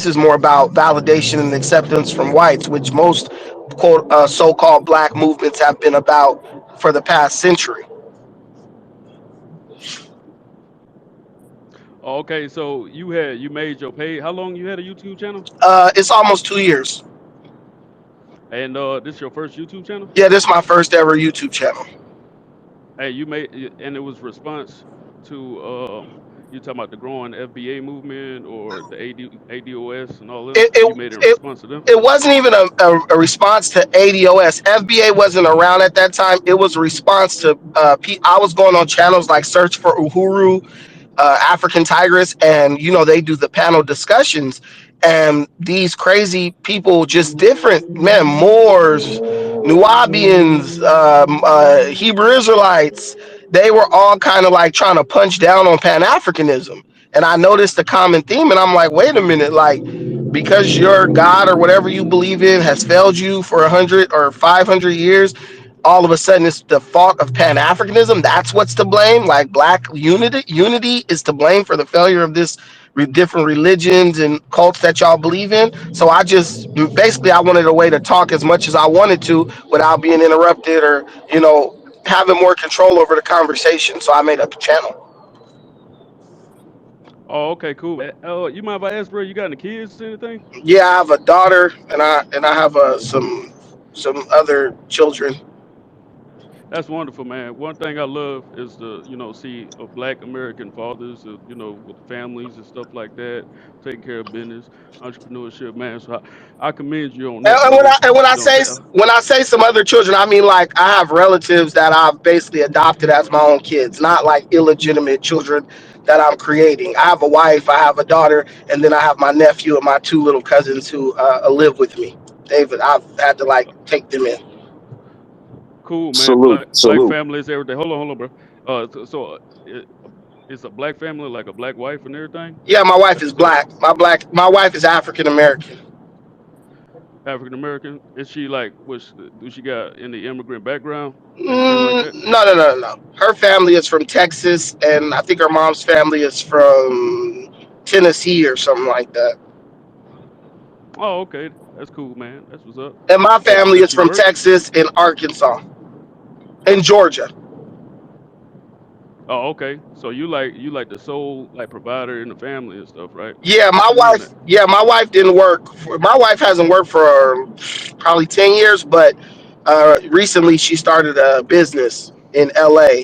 is more about validation and acceptance from whites, which most quote so-called black movements have been about for the past century. Okay, so you made your page. How long you had a YouTube channel? It's almost 2 years. And this your first YouTube channel? Yeah, this is my first ever YouTube channel. Hey, and it was response to you talking about the growing FBA movement or the ADOS and all them. It You it made it in it, response to them. it wasn't even a response to ADOS. FBA wasn't around at that time. It was a response to I was going on channels like Search for Uhuru, African Tigress, and they do the panel discussions. And these crazy people, just different men, Moors, Nubians, Hebrew Israelites, they were all kind of like trying to punch down on Pan Africanism. And I noticed the common theme, and I'm like, wait a minute, like because your God or whatever you believe in has failed you for 100 or 500 years, all of a sudden it's the fault of Pan-Africanism. That's what's to blame. Like black unity is to blame for the failure of this different religions and cults that y'all believe in. So I just basically I wanted a way to talk as much as I wanted to without being interrupted or having more control over the conversation. So I made a channel. Oh, okay, cool. You mind if I ask, bro? You got any kids or anything? Yeah, I have a daughter and I have some other children. That's wonderful, man. One thing I love is to, see Black American fathers, with families and stuff like that, taking care of business, entrepreneurship, man. So I commend you on And, that, and when brother. I and when I You know what say I'm saying? when I say some other children, I mean like I have relatives that I've basically adopted as my own kids, not like illegitimate children that I'm creating. I have a wife, I have a daughter, and then I have my nephew and my two little cousins who live with me. I've had to like take them in. Cool, man. Salute, Black salute. families, everything. Hold on, bro. It's a black family, like a black wife and everything. Yeah, my wife That's is what's up. black. My wife is African American. African American. Is she like, do she got any immigrant background, anything like that? No, no, no, no. Her family is from Texas, and I think her mom's family is from Tennessee or something like that. Oh, okay. That's cool, man. That's what's up. And my family Does is she from work? Texas and Arkansas and Georgia. Oh, okay. So you like the sole like provider in the family and stuff, right? Yeah, I my commend wife. that. Yeah, my wife didn't work. My wife hasn't worked for probably 10 years, but recently she started a business in LA,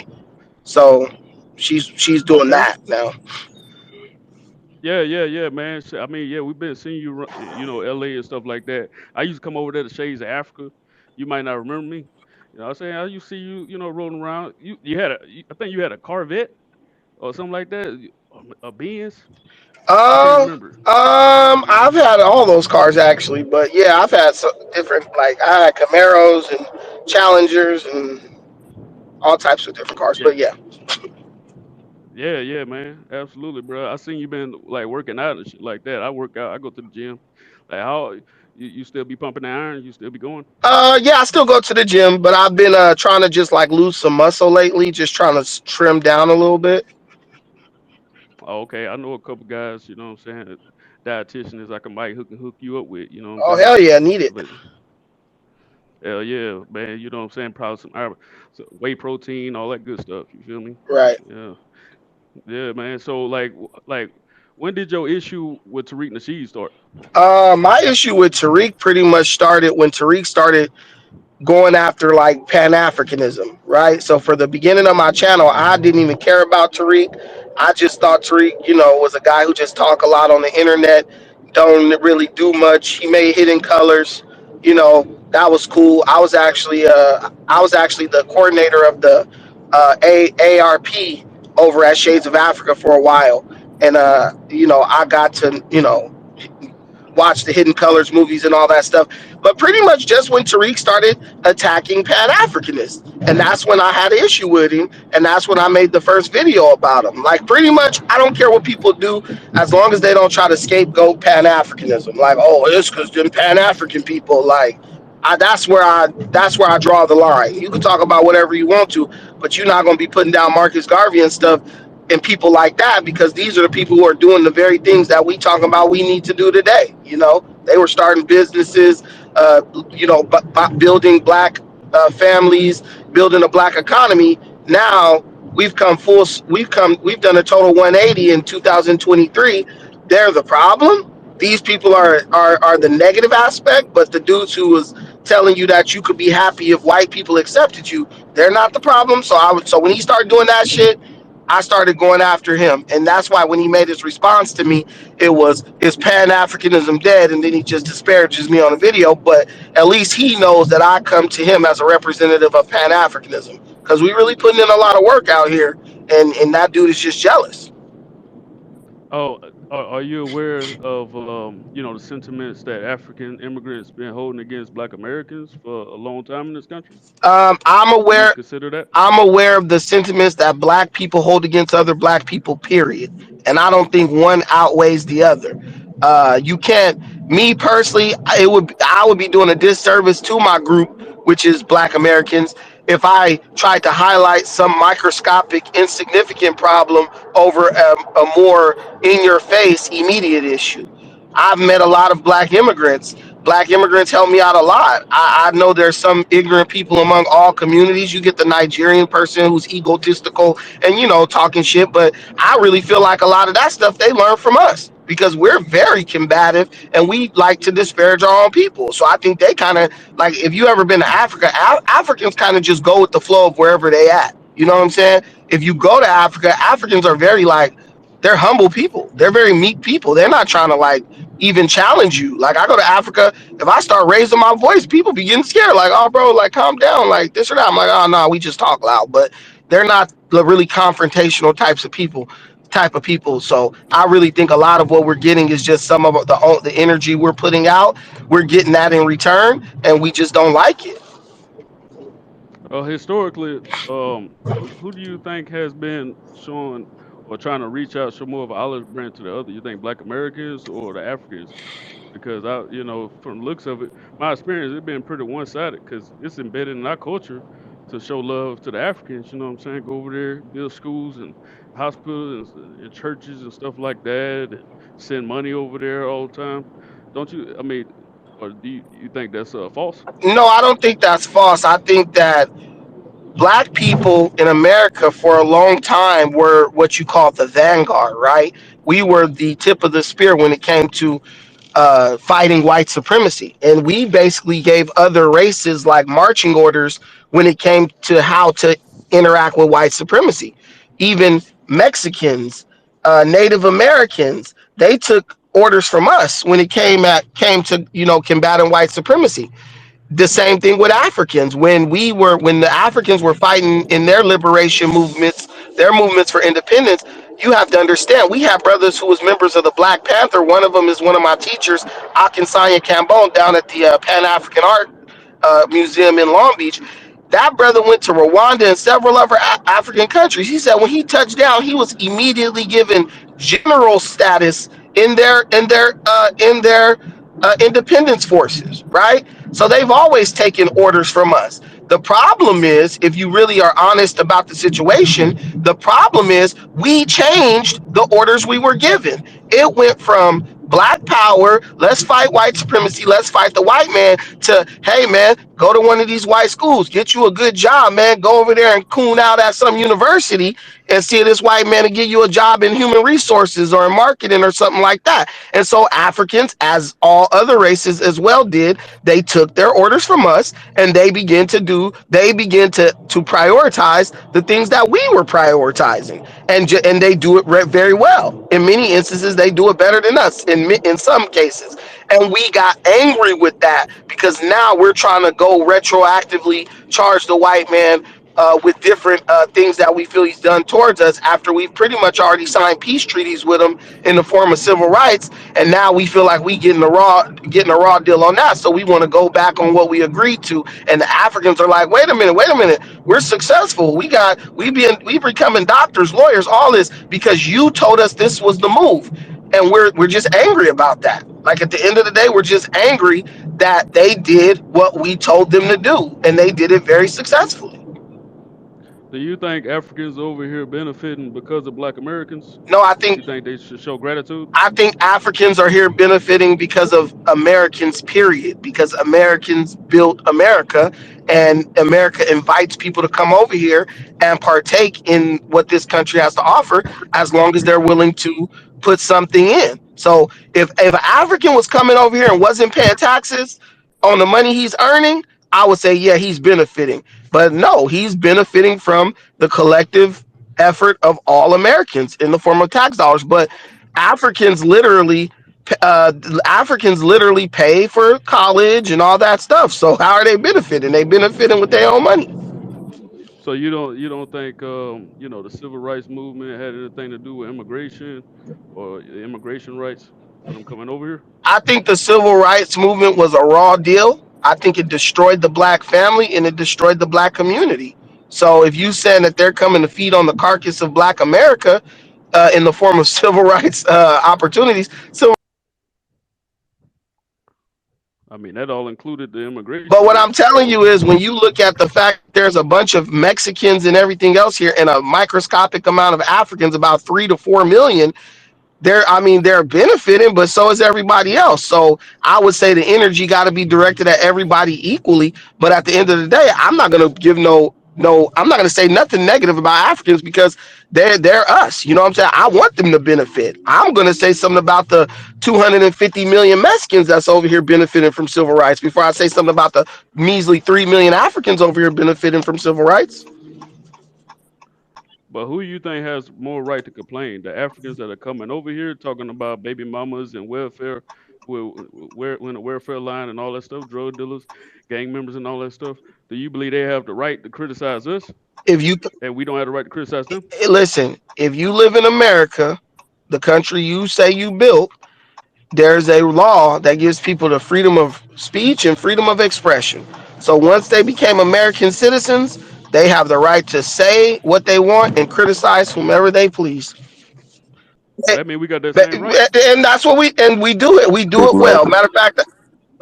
so she's doing Okay. that now. Yeah, yeah, yeah, man. I mean, yeah, we've been seeing you, LA and stuff like that. I used to come over there to Shades of Africa. You might not remember me. You know what I'm saying? I used to see you, rolling around. I think you had a Corvette or something like that, a Benz. I can't remember. I've had all those cars actually, but yeah, I've had some different. Like I had Camaros and Challengers and all types of different cars. Yeah, But yeah, yeah, yeah, man. Absolutely, bro. I seen you been like working out and shit like that. I work out. I go to the gym. Like how you still be pumping the iron? You still be going? yeah, I still go to the gym, but I've been trying to just like lose some muscle lately, just trying to trim down a little bit. Oh, okay. I know a couple guys. You know what I'm saying? Dietitian is like I might hook you up with. You know what I'm Oh saying? hell yeah, I need it. But hell yeah, man. You know what I'm saying? Probably so whey protein, all that good stuff. You feel me? Right. Yeah, yeah, man. So like, when did your issue with Tariq Nasheed start? My issue with Tariq pretty much started when Tariq started going after like Pan Africanism, right? So for the beginning of my channel, I didn't even care about Tariq. I just thought Tariq, was a guy who just talk a lot on the internet, don't really do much. He made Hidden Colors, that was cool. I was actually the coordinator of the AARP over at Shades of Africa for a while, and I got to watch the Hidden Colors movies and all that stuff. But pretty much just when Tariq started attacking Pan Africanists. And that's when I had an issue with him. And that's when I made the first video about him. Like, pretty much, I don't care what people do as long as they don't try to scapegoat Pan Africanism. Like, oh, it's because them Pan African people, like, that's where I draw the line. You can talk about whatever you want to, but you're not going to be putting down Marcus Garvey and stuff and people like that, because these are the people who are doing the very things that we talking about we need to do today. They were starting businesses, uh, building black families, building a black economy. Now we've done a total 180 in 2023. They're the problem. These people are the negative aspect, but the dudes who was telling you that you could be happy if white people accepted you, they're not the problem. So when he started doing that shit, I started going after him. And that's why when he made his response to me, it was, is Pan Africanism dead? And then he just disparages me on the video. But at least he knows that I come to him as a representative of Pan Africanism. Because we really putting in a lot of work out here. And that dude is just jealous. Oh, are you aware of the sentiments that African immigrants been holding against Black Americans for a long time in this country? I'm Do you aware consider that? I'm aware of the sentiments that black people hold against other black people, period. And I don't think one outweighs the other. You can't, me personally, I would be doing a disservice to my group, which is black Americans, if I tried to highlight some microscopic, insignificant problem over a more in your face, immediate issue. I've met a lot of black immigrants. Black immigrants help me out a lot. I know there's some ignorant people among all communities. You get the Nigerian person who's egotistical and, talking shit, but I really feel like a lot of that stuff they learn from us, because we're very combative and we like to disparage our own people. So I think they kind of, like, if you ever been to Africa, Africans kind of just go with the flow of wherever they at. You know what I'm saying? If you go to Africa, Africans are very like, they're humble people. They're very meek people. They're not trying to like even challenge you. Like, I go to Africa, if I start raising my voice, people be getting scared. Like, oh, bro, like, calm down, like this or that. I'm like, oh no, we just talk loud. But they're not the really confrontational type of people. So I really think a lot of what we're getting is just some of the energy we're putting out. We're getting that in return, and we just don't like it. Historically, who do you think has been showing or trying to reach out, show more of an olive branch to the other? You think Black Americans or the Africans? Because from the looks of it, my experience, it's been pretty one-sided because it's embedded in our culture to show love to the Africans. You know what I'm saying? Go over there, build schools and hospitals and churches and stuff like that, and send money over there all the time. Don't you? I mean, or do you think that's false? No, I don't think that's false. I think that black people in America for a long time were what you call the vanguard, right? We were the tip of the spear when it came to fighting white supremacy. And we basically gave other races like marching orders when it came to how to interact with white supremacy. Even Mexicans, Native Americans, they took orders from us when it came to combating white supremacy. The same thing with Africans. When the Africans were fighting in their liberation movements, their movements for independence, you have to understand, we have brothers who was members of the Black Panther. One of them is one of my teachers, Akinsanya Cambone, down at the Pan African Art Museum in Long Beach. That brother went to Rwanda and several other African countries. He said when he touched down, he was immediately given general status in their independence forces, right? So they've always taken orders from us. The problem is, if you really are honest about the situation, the problem is we changed the orders we were given. It went from black power, let's fight white supremacy, let's fight the white man, to, hey man, go to one of these white schools, get you a good job, man, go over there and coon out at some university and see this white man to give you a job in human resources or in marketing or something like that. And so Africans, as all other races as well did, they took their orders from us and they begin to prioritize the things that we were prioritizing. And they do it very well. In many instances, they do it better than us in some cases. And we got angry with that because now we're trying to go retroactively charge the white man with different things that we feel he's done towards us after we've pretty much already signed peace treaties with him in the form of civil rights, and now we feel like we getting a raw deal on that. So we want to go back on what we agreed to, and the Africans are like, wait a minute, we're successful. We becoming doctors, lawyers, all this because you told us this was the move, and we're just angry about that. Like, at the end of the day, we're just angry that they did what we told them to do, and they did it very successfully. Do you think Africans over here benefiting because of Black Americans? No, You think they should show gratitude? I think Africans are here benefiting because of Americans, period. Because Americans built America, and America invites people to come over here and partake in what this country has to offer, as long as they're willing to put something in. So if an African was coming over here and wasn't paying taxes on the money he's earning, I would say yeah, he's benefiting. But no, he's benefiting from the collective effort of all Americans in the form of tax dollars. But Africans literally Africans literally pay for college and all that stuff. So how are they benefiting? They benefiting with their own money. So you don't think the civil rights movement had anything to do with immigration or immigration rights for them coming over here? I think the civil rights movement was a raw deal. I think it destroyed the black family and it destroyed the black community. So if you saying that they're coming to feed on the carcass of black America in the form of civil rights opportunities, so I mean, that all included the but immigration what then. I'm telling you is when you look at the fact that there's a bunch of Mexicans and everything else here and a microscopic amount of Africans, about 3 to 4 million, they're benefiting, but so is everybody else. So I would say the energy got to be directed at everybody equally. But at the end of the day, I'm not gonna give I'm not gonna say nothing negative about Africans because they're us. You know what I'm saying? I want them to benefit. I'm gonna say something about the 250 million Mexicans that's over here benefiting from civil rights before I say something about the measly 3 million Africans over here benefiting from civil rights. But who you think has more right to complain? The Africans that are coming over here talking about baby mamas and welfare, where when the welfare line and all that stuff, drug dealers, gang members and all that stuff. Do you believe they have the right to criticize us, If you and we don't have the right to criticize them? listen, if you live in America, the country you say you built, there's a law that gives people the freedom of speech and freedom of expression. So once they became American citizens, they have the right to say what they want and criticize whomever they please. So that means we got that same right. And that's what we do it. We do it well. Matter of fact,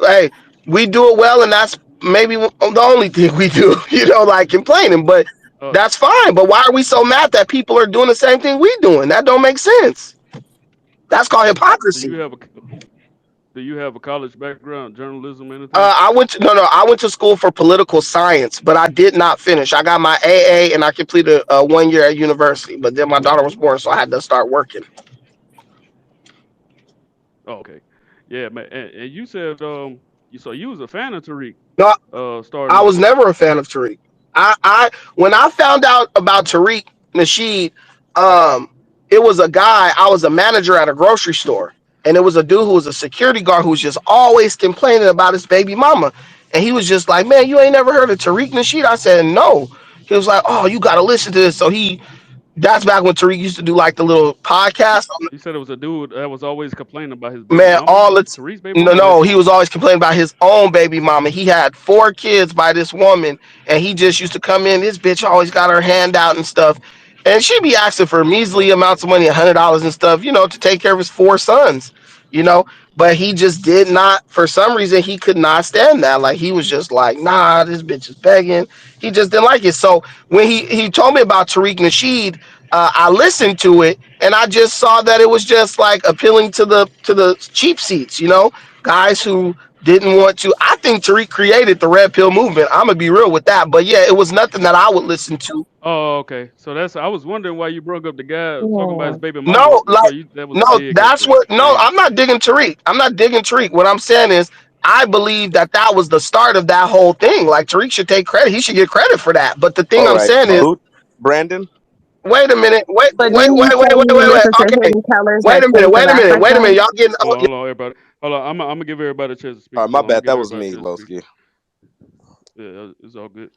hey, we do it well, and that's maybe the only thing we do. Like complaining, but Uh, that's fine. But why are we so mad that people are doing the same thing we doing? That don't make sense. That's called do hypocrisy. you have a do you have a college background, journalism, anything? I went to no, no. I went to school for political science, but I did not finish. I got my AA and I completed 1 year at university. But then my daughter was born, so I had to start working. Oh, okay. Yeah, man. And you said you was a fan of Tariq No, starting I off. was never a fan of Tariq. I when I found out about Tariq Nasheed, um, it was a guy. I was a manager at a grocery store, and it was a dude who was a security guard who was just always complaining about his baby mama, and he was just like, "Man, you ain't never heard of Tariq Nasheed?" I said, "No." He was like, "Oh, you got to listen to this." So that's back when Tariq used to do like the little podcast. You said it was a dude that was always complaining about his baby Man, mama, all it's Tariq's baby no, mama, or his no. He own. was always complaining about his own baby mama. He had 4 kids by this woman, and he just used to come in. This bitch always got her hand out and stuff, and she'd be asking for measly amounts of money, $100 and stuff, to take care of his 4 sons, you know. But he just did not. For some reason, he could not stand that. Like he was just like, nah, this bitch is begging. He just didn't like it. So when he told me about Tariq Nasheed, I listened to it and I just saw that it was just like appealing to the cheap seats, guys who didn't want to. I think Tariq created the red pill movement. I'm gonna be real with that, but yeah, it was nothing that I would listen to. Oh, okay. So that's I was wondering why you brought up the guy talking about his Yeah. baby mama. No, So like you that was a no, dig at that's the what. No, thing. I'm not digging Tariq. I'm not digging Tariq. What I'm saying is, I believe that that was the start of that whole thing. Like Tariq should take credit. He should get credit for that. But the thing All I'm right, saying is, boot Brandon. wait a minute. Wait, But wait, didn't you wait, say wait, wait, you wait, wait. listen to Okay. Hidden Colors Wait that a minute. Taste of Wait a minute. Wait a Africa? minute. Y'all getting. Hold on, everybody. Hold on. I'm gonna give everybody a chance to All speak. right, my Hold on. I'm gonna bad. give That was everybody a me, chance to speak. Lowski. Yeah, it's all good.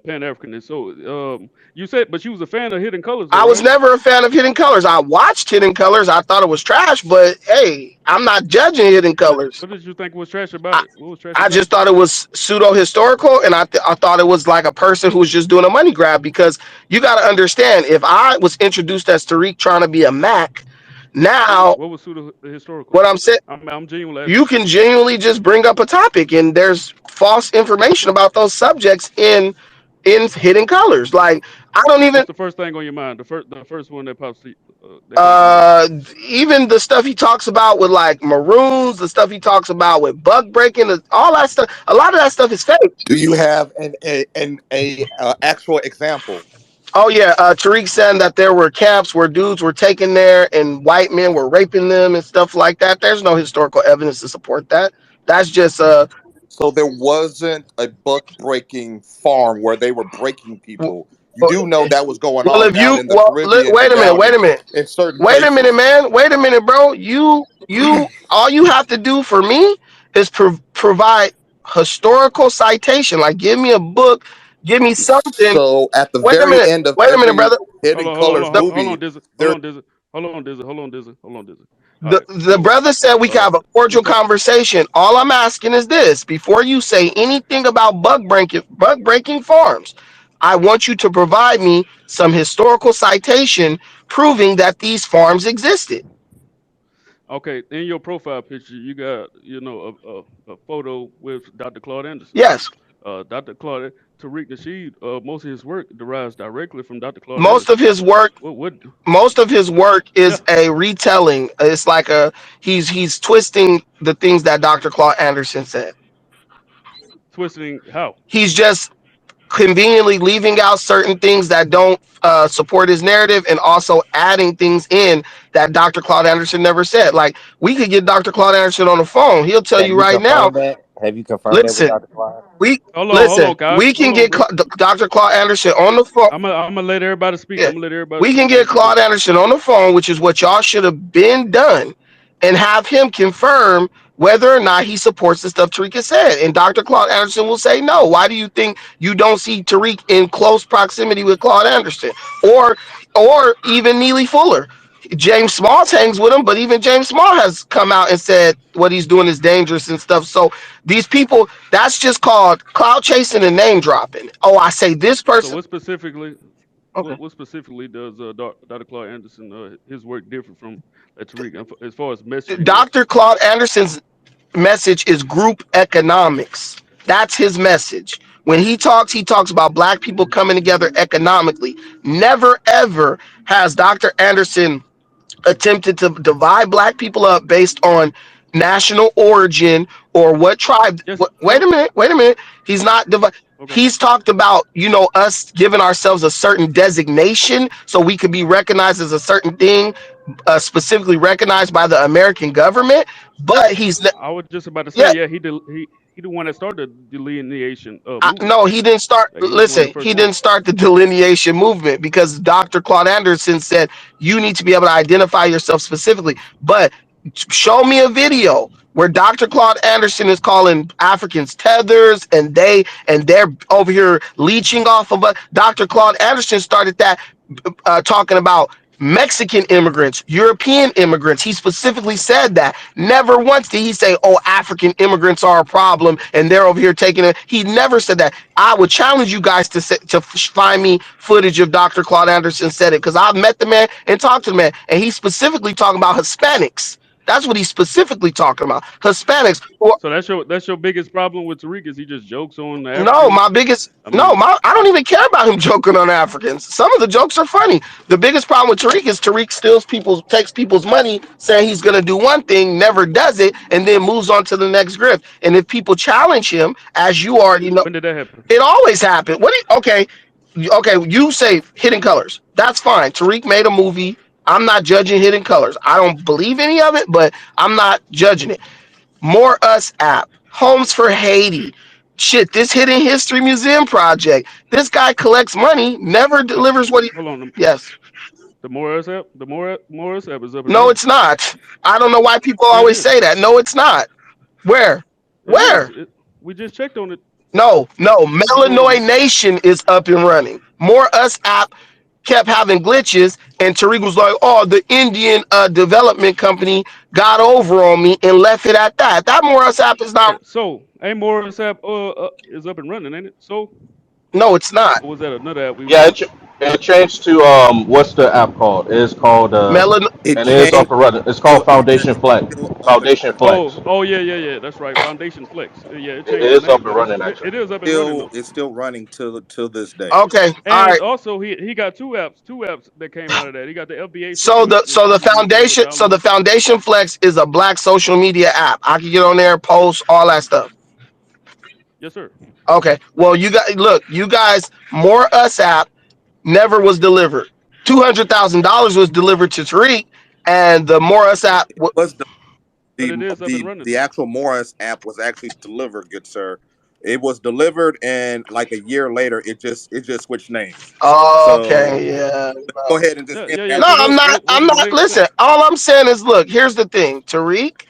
Pan African. So you said, but you was a fan of Hidden Colors though, I was right? never a fan of Hidden Colors. I watched Hidden Colors. I thought it was trash, but hey, I'm not judging Hidden Colors. What did you think was trash about I, it? What was trash I about just it? thought it was pseudo historical, and I thought it was like a person who was just doing a money grab. Because you got to understand, if I was introduced as Tariq trying to be a Mac, now What was pseudo historical? what I'm saying, I'm genuinely you asking. can genuinely just bring up a topic, and there's false information about those subjects in in Hidden Colors. Like I don't even What's the first thing on your mind? The first one that pops to, that comes to mind. uh even the stuff he talks about with like maroons, the stuff he talks about with bug breaking, all that stuff. A lot of that stuff is fake. Do you have an actual example? Oh yeah, Tariq said that there were camps where dudes were taken there and white men were raping them and stuff like that. There's no historical evidence to support that. That's just So there wasn't a buck breaking farm where they were breaking w- people. You well, do know that was going well on if down you in the well Caribbean wait and a minute, down wait a minute. in certain Wait a minute, places. man. Wait a minute, bro. You all you have to do for me is provide historical citation. Like give me a book, give me something. So at the Wait a very minute. end of Wait a minute, every brother. Hidden Colors The Hold on, movie, Dizzy. Hold there. on, Dizzy. Hold on, Dizzy. Hold on, Dizzy. Hold on, Dizzy. All the right. the So, brother said we can have a we cordial talk. conversation. All I'm asking is this: before you say anything about bug breaking farms, I want you to provide me some historical citation proving that these farms existed. Okay, in your profile picture, you got a photo with Dr. Claude Anderson. Yes, Dr. Claude Tariq Nasheed. Most of his work derives directly from Dr. Claude most of Anderson. his work What? most of his work Yeah, is a retelling. It's like a he's twisting the things that Dr. Claude Anderson said. twisting how? He's just conveniently leaving out certain things that don't support his narrative and also adding things in that Dr. Claude Anderson never said. Like we could get Dr. Claude Anderson on the phone. He'll tell Have you you right now, confirmed that? Have you confirmed that with listen, Dr. Klein? we Hold listen, on, Kyle. we Hold can on, get bro. Dr. Claude Anderson on the phone. I'm gonna let everybody speak. Yeah. I'm gonna let everybody We speak. can Go get ahead, Claude go Anderson on the phone, which is what y'all should have been done, and have him confirm whether or not he supports the stuff Tariq has said. And Dr. Claude Anderson will say no. Why do you think you don't see Tariq in close proximity with Claude Anderson? Or even Neely Fuller? James Smalls hangs with him, but even James Small has come out and said what he's doing is dangerous and stuff. So these people, that's just called cloud chasing and name dropping. Oh, I say this So person. what specifically? Okay. What specifically does Dr. Claude Anderson his work differ from Tariq as far as messaging goes? Dr. Claude Anderson's message is group economics. That's his message. When he talks about black people coming together economically. Never ever has Dr. Anderson attempted to divide black people up based on national origin or what tribe. Yes. Wait a minute, wait a minute. He's not Okay. He's talked about, us giving ourselves a certain designation so we could be recognized as a certain thing, specifically recognized by the American government. But I was just about to say, yeah, yeah, he the one that started the delineation movement. no, he didn't start. Like he was one of Listen, the first he ones. didn't start the delineation movement because Dr. Claude Anderson said you need to be able to identify yourself specifically. But show me a video where Dr. Claude Anderson is calling Africans tethers and they're over here leeching off of us. Dr. Claude Anderson started that talking about Mexican immigrants, European immigrants. He specifically said that. Never once did he say, "Oh, African immigrants are a problem and they're over here taking it." He never said that. I would challenge you guys to find me footage of Dr. Claude Anderson said it because I've met the man and talked to the man, and he's specifically talking about Hispanics. That's what he's specifically talking about. Hispanics. Well, So that's your biggest problem with Tariq is he just jokes on the no, Africans. my biggest I no, mean, my I don't even care about him joking on Africans. Some of the jokes are funny. The biggest problem with Tariq is Tariq steals people's takes people's money, saying he's gonna do one thing, never does it, and then moves on to the next grift. And if people challenge him, as you already know, when did that happen? it always happens. Okay, you say Hidden Colors. That's fine. Tariq made a movie. I'm not judging Hidden Colors. I don't believe any of it, but I'm not judging it. More Us app, Homes for Haiti. Shit, this Hidden History Museum project. This guy collects money, never Ho- delivers what he. Hold on. Yes. The Morris app, Morris app is up and No, running. it's not. I don't know why people Yeah, it always is. say that. No, it's not. Where? It is. Where? We just checked on it. No. You can go to Melanoid Nation is up and running. More Us app kept having glitches, and Tariq was like, "Oh, the Indian development company got over on me and left it at that." That More Us app is not. so a Morris app is up and running, ain't it? So No, it's not. Or was that another app we was Yeah, on? it changed to what's the app called? It's called Melan. It and it is changed. up and running. It's called Still, it's Foundation Flex. still up and Foundation Flex. Oh, yeah, yeah, yeah. That's right. Foundation Flex. Yeah, it It changed the is name, up and but it's running it, actually. it is up and running still though. it's still running till this day. Okay. All And right. also, he got two apps that came out of that. He got the FBA So Secrets, the which so the people will be able to foundation so the download. foundation flex is a black social media app. I can get on there, post all that stuff. Yes, sir. Okay. Well, you guys look. You guys, more us app never was delivered. $200,000 was delivered to Tariq, and the more us app. It was the But the it is up and the, running the though. actual Morris app was actually delivered, good sir. It was delivered, and like a year later, it just switched names. So Okay. Yeah. go ahead and just Yeah, end yeah, yeah. that. No, So I'm not. what I'm was the not. next step? Listen. All I'm saying is, look. Here's the thing. Tariq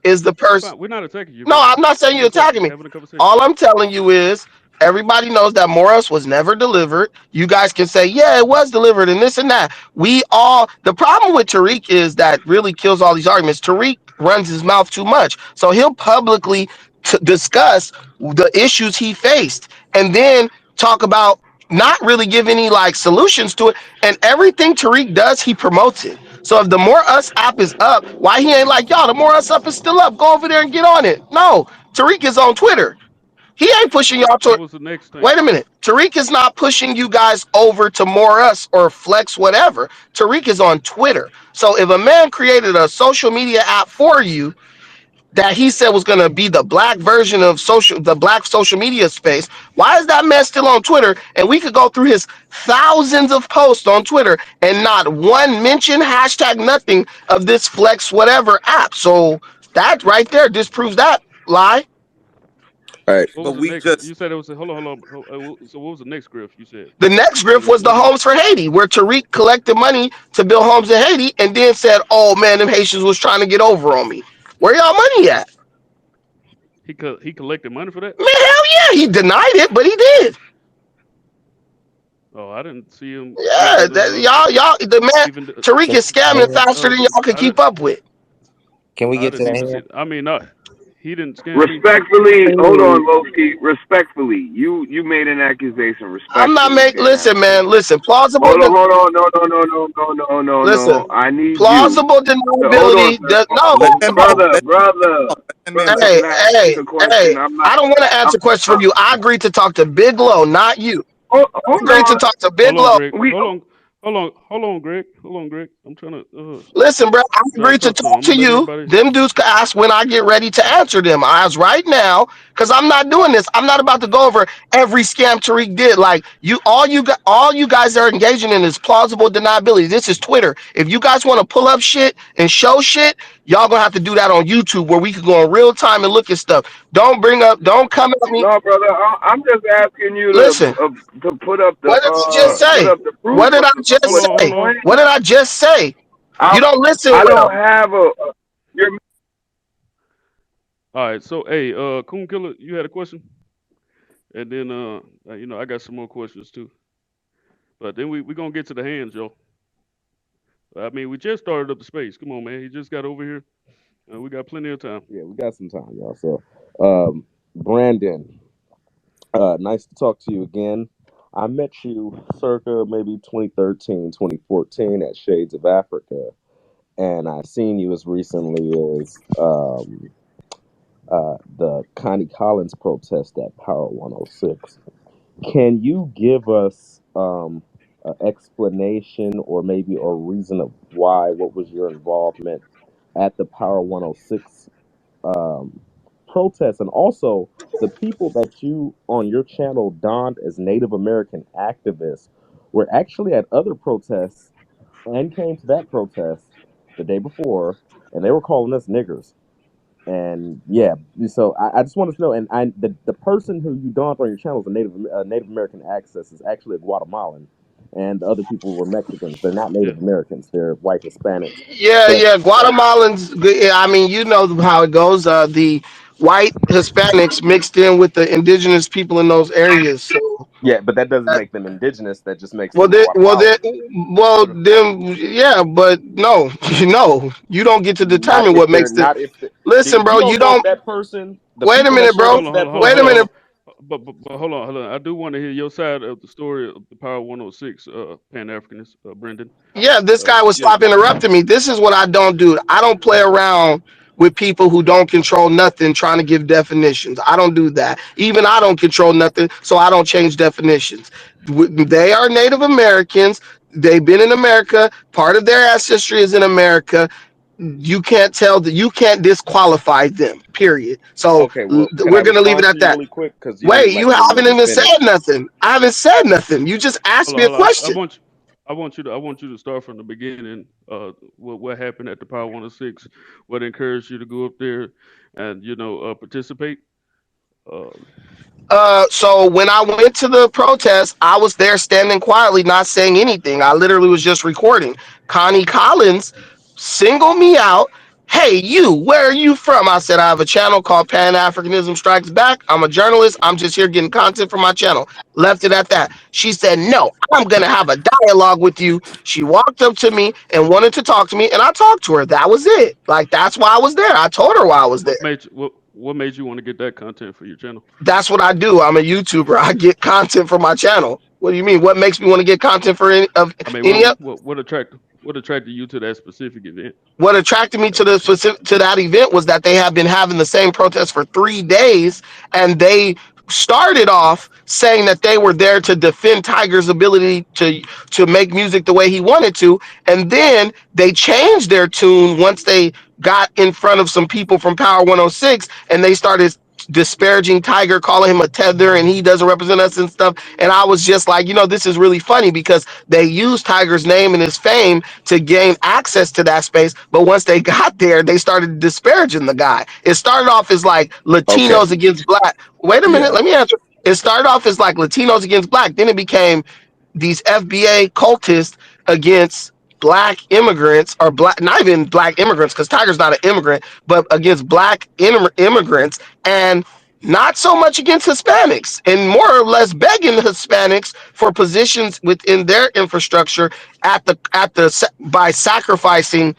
is the It's person. fine. We're not attacking you, No, brother. I'm not saying We're you're just attacking me. having a conversation. All I'm telling you is everybody knows that Morris was never delivered. You guys can say, yeah, it was delivered and this and that. We all, the problem with Tariq is that really kills all these arguments. Tariq runs his mouth too much. So he'll publicly discuss the issues he faced and then talk about not really give any like solutions to it. And everything Tariq does, he promotes it. So if the More Us app is up, why he ain't like, y'all, the More Us app is still up. Go over there and get on it. No, Tariq is on Twitter. He ain't pushing y'all What to. was the next thing? Wait a minute. Tariq is not pushing you guys over to More Us or Flex, whatever. Tariq is on Twitter. So if a man created a social media app for you that he said was going to be the black version of the black social media space, why is that man still on Twitter? And we could go through his thousands of posts on Twitter and not one mention, hashtag, nothing of this Flex, whatever app. So that right there disproves that lie. All right, What but was the we next? just You said it was. Hold on, hold on. So what was the next grift? You said The next it grift was was the what now? homes for Haiti, where Tariq collected money to build homes in Haiti and then said, oh man, them Haitians was trying to get over on me. Where y'all money at? He collected money for that. Man, hell yeah. He denied it, but he did. Oh, I didn't see him Yeah, even y'all, the man, even Tariq Can is we get scamming to faster than y'all can I keep didn't up with. Can we I get to didn't the even see. hand? I mean, not he didn't scam me. Respectfully, hold on, Hey, Lowski. Respectfully, you made an accusation. I'm not Respectfully, you make. can't have Listen, that. man, listen, Hold on. No, no, no, no, no, no, no, no. listen, I need you. plausible Hold on, deniability sir. does, no, let that man Brother, let, brother, let that man brother. talk. hey, Can I ask hey, a hey, question? I'm not. I don't want to I'm. answer questions Uh, from you. I agreed to talk to Big Low, not you. I hold agreed to on. talk to Hold Big on, Low. Greg. We. Hold on, Greg. Hold on, Greg. Listen, bro, I I'm trying to agreed to talk to him. talk I'm to gonna let you. everybody. Them dudes can ask when I get ready to answer them. As right now, because I'm not doing this. I'm not about to go over every scam Tariq did. Like you, all you guys are engaging in is plausible deniability. This is Twitter. If you guys want to pull up shit and show shit, y'all gonna have to do that on YouTube where we can go in real time and look at stuff. Don't bring up. Don't come at me. No, brother. I'm just asking you Listen. to put up the What did I All just right. put say? up the proof What did I just Hold with on. the Hold say? on. plan. What did I just say? I You don't listen I don't well. have a. You're All right. So, hey, Coon Killer, you had a question, and then I got some more questions too. But then we gonna get to the hands, yo. I mean, we just started up the space. Come on, man. He just got over here. We got plenty of time. Yeah, we got some time, y'all. So, Brandon, nice to talk to you again. I met you circa maybe 2013, 2014 at Shades of Africa, and I seen you as recently as the Connie Collins protest at Power 106. Can you give us an explanation or maybe a reason of why? What was your involvement at the Power 106 um, protests, and also the people that you on your channel donned as Native American activists were actually at other protests and came to that protest the day before, and they were calling us niggers. And yeah, so I just want to know, and the person who you donned on your channel is a Native American access is actually a Guatemalan, and the other people were Mexicans. They're not Yeah. Native Americans. They're white Hispanics. Yeah, But yeah. Guatemalans. I mean, you know how it goes. The white Hispanics mixed in with the indigenous people in those areas. So, yeah, but that doesn't that, make them indigenous. That just makes well, them then, well, then, Guatemalans. well, Okay. then, yeah. But no, no, you don't get to Not determine if what they're makes the. not if the, Listen, you bro. You don't know if don't. that person, the Wait a people that minute, showed bro. up Hold to on. Hold that on. Hold on. Wait a Hold protest, minute. on. but hold on. I do want to hear your side of the story of the Power 106 Pan Africanist, Brendan. Yeah, this guy would Yeah. stop interrupting me. This is what I don't do. I don't play around with people who don't control nothing trying to give definitions. I don't do that. Even I don't control nothing, so I don't change definitions. They are Native Americans. They've been in America. Part of their ancestry is in America. You can't tell that, you can't disqualify them, period. So Okay, well, can I we're going to leave it respond to at you that. really quick? Because you didn't Wait, let you me haven't really even said finish. nothing. I haven't said nothing. You just asked me a Hold on. question. I want you to start from the beginning. What happened at the Power 106? What encouraged you to go up there and participate? Um, So when I went to the protest, I was there standing quietly, not saying anything. I literally was just recording. Connie Collins singled me out. Hey, you, where are you from? I said, I have a channel called Pan Africanism Strikes Back. I'm a journalist. I'm just here getting content for my channel. Left it at that. She said, no, I'm going to have a dialogue with you. She walked up to me and wanted to talk to me, and I talked to her. That was it. Like, that's why I was there. I told her why I was there. what made you want to get that content for your channel? That's what I do. I'm a YouTuber. I get content for my channel. What do you mean? What makes me want to get content for I mean, any of what attracted you to that specific event? what attracted me to the specific to that event was that they have been having the same protest for 3 days, and they started off saying that they were there to defend Tiger's ability to make music the way he wanted to, and then they changed their tune once they got in front of some people from Power 106, and they started disparaging Tiger, calling him a tether, and he doesn't represent us and stuff. And I was just like, this is really funny because they used Tiger's name and his fame to gain access to that space. But once they got there, they started disparaging the guy. It started off as like Okay, Latinos against black. Wait a minute, yeah. let me answer. It started off as like Latinos against black. Then it became these FBA cultists against black immigrants, or black, not even black immigrants, because Tiger's not an immigrant, but against black immigrants, and not so much against Hispanics, and more or less begging Hispanics for positions within their infrastructure by sacrificing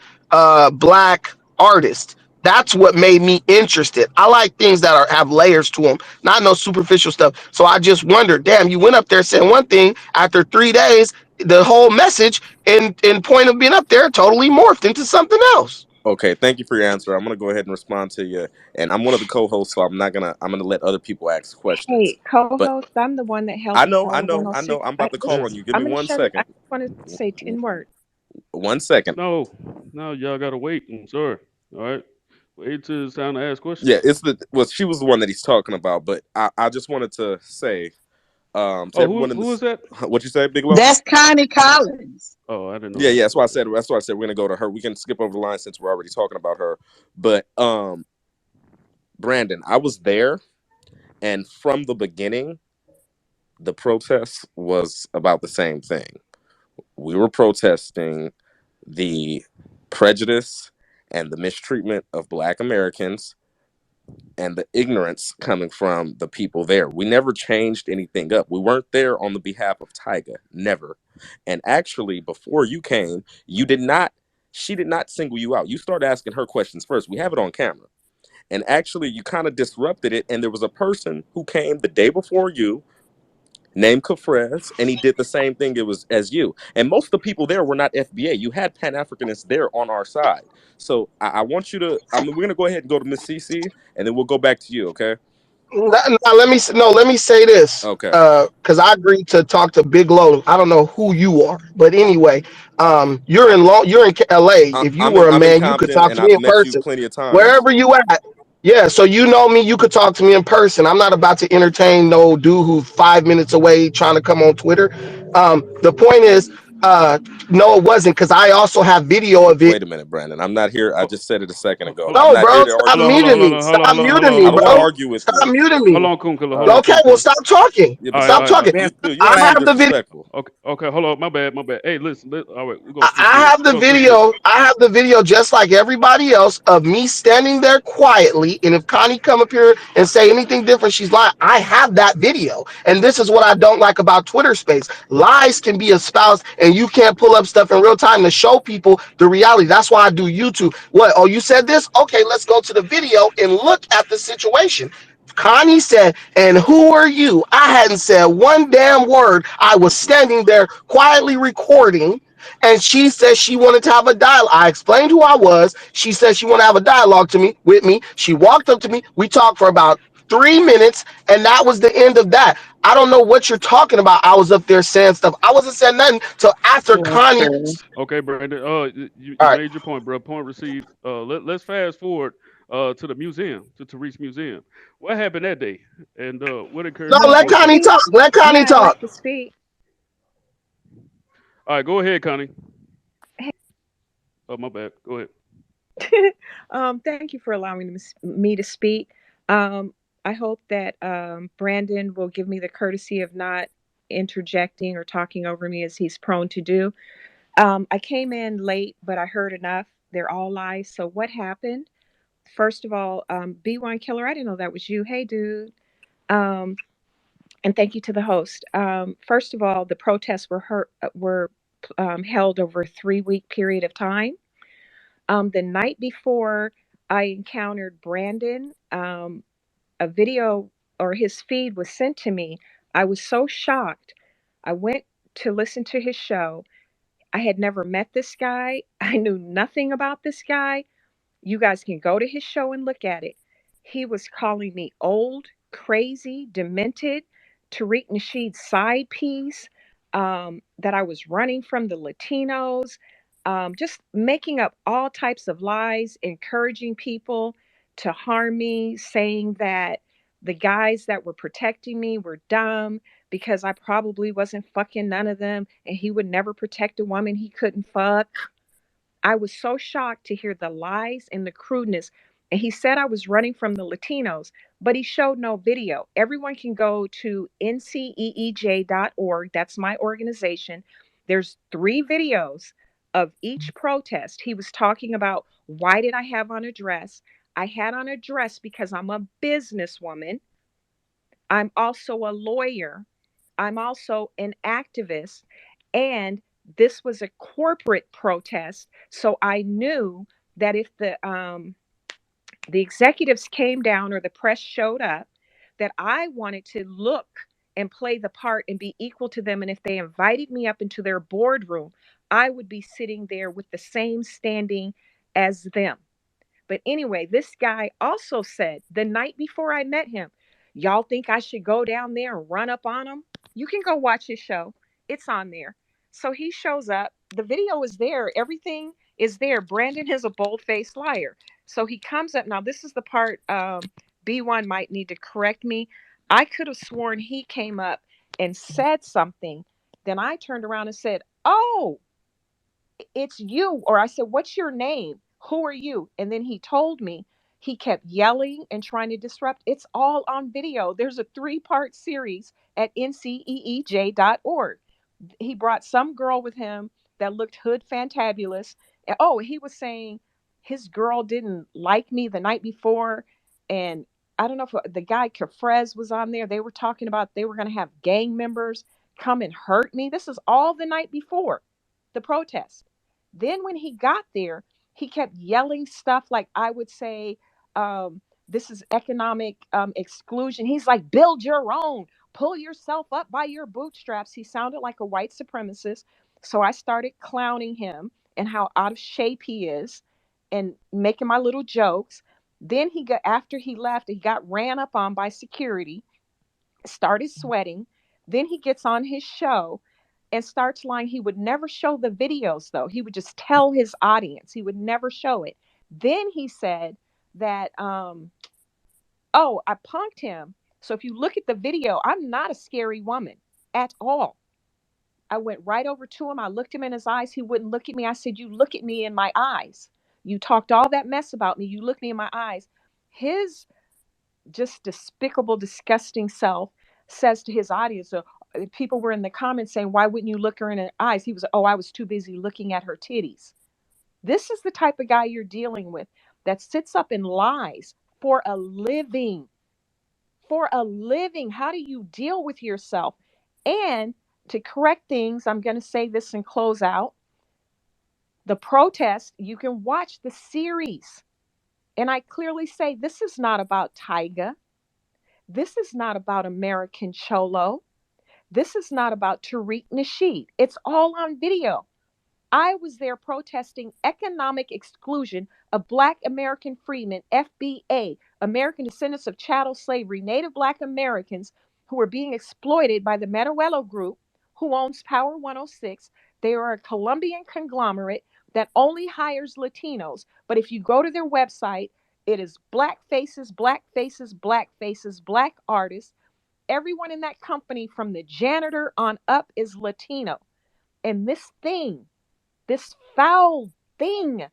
black artists. That's what made me interested. I like things that have layers to them, not no superficial stuff. So I just wondered, damn, you went up there saying one thing, after 3 days, the whole message and point of being up there totally morphed into something else. Okay, thank you for your answer. I'm gonna go ahead and respond to you. And I'm one of the co-hosts, so I'm gonna let other people ask questions. Hey, But co-host, I'm the one that held I the know, I Power know, I know. 106. I'm about to call on you. Give I'm me going to one shut it. I second. just want to say 10 words. 1 second. No, no, y'all gotta wait. I'm sorry. All right, wait till it's time to ask Yeah, questions. it's the well, she was the one that he's talking about, but I just wanted to say to Oh, who everyone in who is this, that? what you say, Big Low? That's Connie Collins. Oh, I didn't know Yeah, that. yeah, that's why I Okay. said we're gonna go to her. We can skip over the line since we're already talking about her. But Brandon, I was there, and from the beginning, the protest was about the same thing. We were protesting the prejudice and the mistreatment of Black Americans and the ignorance coming from the people there. We never changed anything up. We weren't there on the behalf of Tyga, never. And actually, before you came, you did not. She did not single you out. You started asking her questions first. We have it on camera. And actually, you kind of disrupted it. And there was a person who came the day before you named Kafrez, and he did the same thing it was as you. And most of the people there were not FBA. You had Pan Africanists there on our side. So I want you to. I mean, we're gonna go ahead and go to Miss CC, and then we'll go back to you. Okay. Now, let me say this, Okay. because I agreed to talk to Big Low. I don't know who you are, but anyway, you're in LA. If you were a I'm in man, you could Compton, talk and to me I've in met you person. plenty of times. Wherever you at, yeah. So you know me, you could talk to me in person. I'm not about to entertain no dude who's 5 minutes away trying to come on Twitter. The point is, no, it wasn't, because I also have video of it. Wait a minute, Brandon. I'm not here. I Ho- just said it a second ago. Hold on, I'm No, not here bro, to stop hold argue on, hold with on, muting hold you. me. on, hold Stop on, hold muting on, me, I hold don't on, want to hold bro. on, argue with Stop you. muting hold me. on, Kunkel, All hold on, right. Okay, well, Kunkel. stop talking. Yeah, but All right, Stop all right, all talking. right. you I are being have the video. disrespectful. Okay, okay, hold on, my bad. Hey, listen, all right, we're gonna switch I gears. have We're the gonna switch gears. video. I have the video just like everybody else of me standing there quietly. And if Connie come up here and say anything different, she's lying. I have that video. And this is what I don't like about Twitter space. Lies can be espoused and you can't pull up stuff in real time to show people the reality. That's why I do YouTube. What? Oh, you said this? Okay, let's go to the video and look at the situation. Connie said, and who are you? I hadn't said one damn word. I was standing there quietly recording. And she said she wanted to have a dialogue. I explained who I was. She said she wanted to have a dialogue to me with me. She walked up to me. We talked for about 3 minutes, and that was the end of that. I don't know what you're talking about. I was up there saying stuff. I wasn't saying nothing till after Connie. Listen. Okay, Brandon. You All right. made your point, bro. Point received. Let's fast forward to the museum, to Tariq's museum. What happened that day, and what No, occurred in the Let let me process? Connie talk. speak. Let Connie Yeah, I'd talk. like to speak. All right, go ahead, Connie. Oh, my bad. Go ahead. Thank you for allowing me to speak. Um, I hope that Brandon will give me the courtesy of not interjecting or talking over me as he's prone to do. I came in late, but I heard enough. They're all lies. So what happened? First of all, B1 Killer, I didn't know that was you. Hey, dude. Um, and thank you to the host. First of all, the protests were held over a 3 week period of time. The night before I encountered Brandon, a video or his feed was sent to me. I was so shocked. I went to listen to his show. I had never met this guy. I knew nothing about this guy. You guys can go to his show and look at it. He was calling me old, crazy, demented, Tariq Nasheed's side piece, that I was running from the Latinos, just making up all types of lies, encouraging people to harm me, saying that the guys that were protecting me were dumb because I probably wasn't fucking none of them and he would never protect a woman he couldn't fuck. I was so shocked to hear the lies and the crudeness. And he said I was running from the Latinos, but he showed no video. Everyone can go to nceej.org. That's my organization. There's 3 videos of each protest. He was talking about, why did I have on a dress? I had on a dress because I'm a businesswoman. I'm also a lawyer. I'm also an activist. And this was a corporate protest. So I knew that if the executives came down or the press showed up, that I wanted to look and play the part and be equal to them. And if they invited me up into their boardroom, I would be sitting there with the same standing as them. But anyway, this guy also said the night before I met him, y'all think I should go down there and run up on him? You can go watch his show. It's on there. So he shows up. The video is there. Everything is there. Brandon is a bold faced liar. So he comes up. Now, this is the part B1 might need to correct me. I could have sworn he came up and said something. Then I turned around and said, oh, it's you. Or I said, what's your name? Who are you? And then he told me. He kept yelling and trying to disrupt. It's all on video. There's a 3 part series at nceej.org. He brought some girl with him that looked hood fantabulous. And, oh, he was saying his girl didn't like me the night before. And I don't know if the guy Kafrez was on there. They were talking about they were going to have gang members come and hurt me. This is all the night before the protest. Then when he got there, he kept yelling stuff like I would say, this is economic exclusion. He's like, build your own, pull yourself up by your bootstraps. He sounded like a white supremacist. So I started clowning him and how out of shape he is and making my little jokes. Then he got, after he left, he got ran up on by security, started sweating. Then he gets on his show and starts lying. He would never show the videos, though. He would just tell his audience. He would never show it. Then he said that, oh, I punked him. So if you look at the video, I'm not a scary woman at all. I went right over to him. I looked him in his eyes. He wouldn't look at me. I said, you look at me in my eyes. You talked all that mess about me. You look me in my eyes. His just despicable, disgusting self says to his audience, so people were in the comments saying, why wouldn't you look her in the eyes? He was, oh, I was too busy looking at her titties. This is the type of guy you're dealing with that sits up and lies for a living. For a living. How do you deal with yourself? And to correct things, I'm going to say this and close out. The protest, you can watch the series. And I clearly say this is not about Tyga. This is not about American Cholo. This is not about Tariq Nasheed. It's all on video. I was there protesting economic exclusion of Black American freedmen, FBA, American descendants of chattel slavery, Native Black Americans who were being exploited by the Meruelo Group, who owns Power 106. They are a Colombian conglomerate that only hires Latinos. But if you go to their website, it is black faces, black faces, black faces, black artists. Everyone in that company, from the janitor on up, is Latino. And this foul thing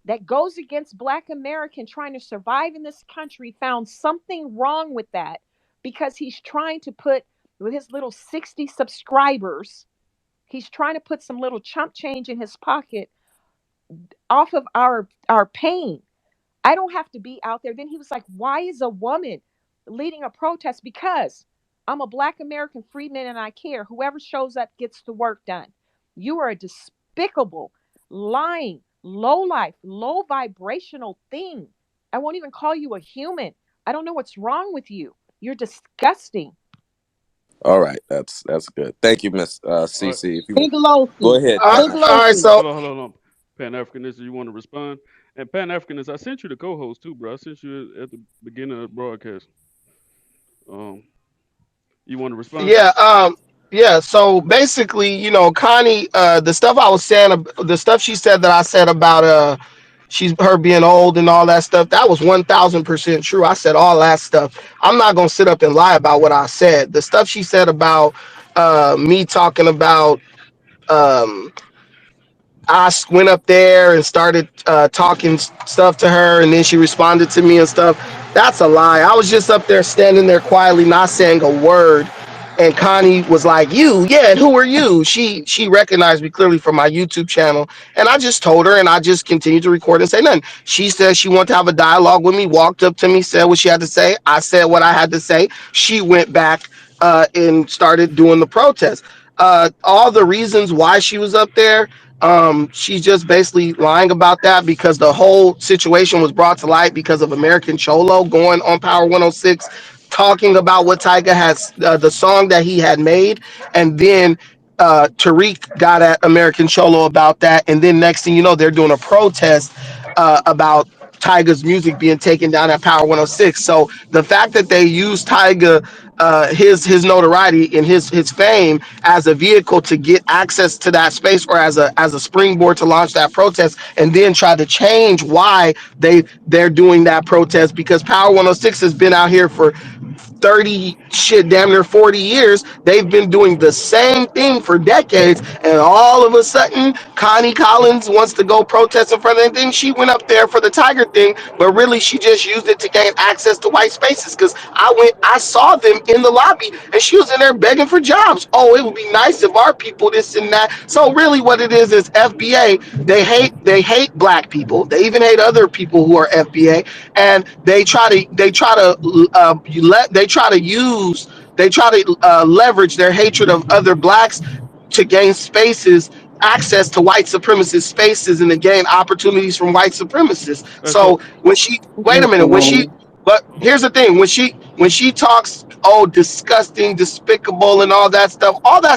that goes against Black American trying to survive in this country, found something wrong with that because he's trying to put, with his little 60 subscribers, he's trying to put some little chump change in his pocket off of our pain. I don't have to be out there. Then he was like, why is a woman leading a protest? Because I'm a Black American freedman and I care. Whoever shows up gets the work done. You are a despicable, lying, low life, low vibrational thing. I won't even call you a human. I don't know what's wrong with you. You're disgusting. All right, that's good. Thank you, Miss All right. CC. If you Big go Lofi. ahead, All Big Tash. right, Lofi. so Hold on. Pan Africanist, you want to respond? And Pan Africanist, I sent you the co-host too, bro. I sent you at the beginning of the broadcast. Um, you want to respond? yeah, yeah. So basically, Connie, the stuff I was saying, the stuff she said that I said about she's her being old and all that stuff, that was 1,000% true. I said all that stuff. I'm not gonna sit up and lie about what I said. The stuff she said about me talking about um went up there and started talking stuff to her, and then she responded to me and stuff. That's a lie. I was just up there standing there quietly, not saying a word. And Connie was like, "You, yeah, and who are you?" She recognized me clearly from my YouTube channel, and I just told her, and I just continued to record and say nothing. She said she wanted to have a dialogue with me. Walked up to me, said what she had to say. I said what I had to say. She went back and started doing the protest. All the reasons why she was up there, she's just basically lying about that because the whole situation was brought to light because of American Cholo going on Power 106, talking about what Tyga has, the song that he had made, and then Tariq got at American Cholo about that, and then next thing you know, they're doing a protest about Tyga's music being taken down at Power 106. So the fact that they use Tyga, his notoriety and his fame as a vehicle to get access to that space, or as a springboard to launch that protest, and then try to change why they're doing that protest, because Power 106 has been out here for 30 shit damn near 40 years. They've been doing the same thing for decades, and all of a sudden Connie Collins wants to go protest in front of the thing. She went up there for the Tiger thing, but really she just used it to gain access to white spaces, because I saw them in the lobby and she was in there begging for jobs. Oh, it would be nice if our people this and that. So really what it is FBA. They hate black people. They even hate other people who are FBA, and they try to use they try to leverage their hatred of other blacks to gain spaces, access to white supremacist spaces, and to gain opportunities from white supremacists. So So when she wait a minute when she Mm-mm. but here's the thing, when she talks, oh, disgusting, despicable, and all that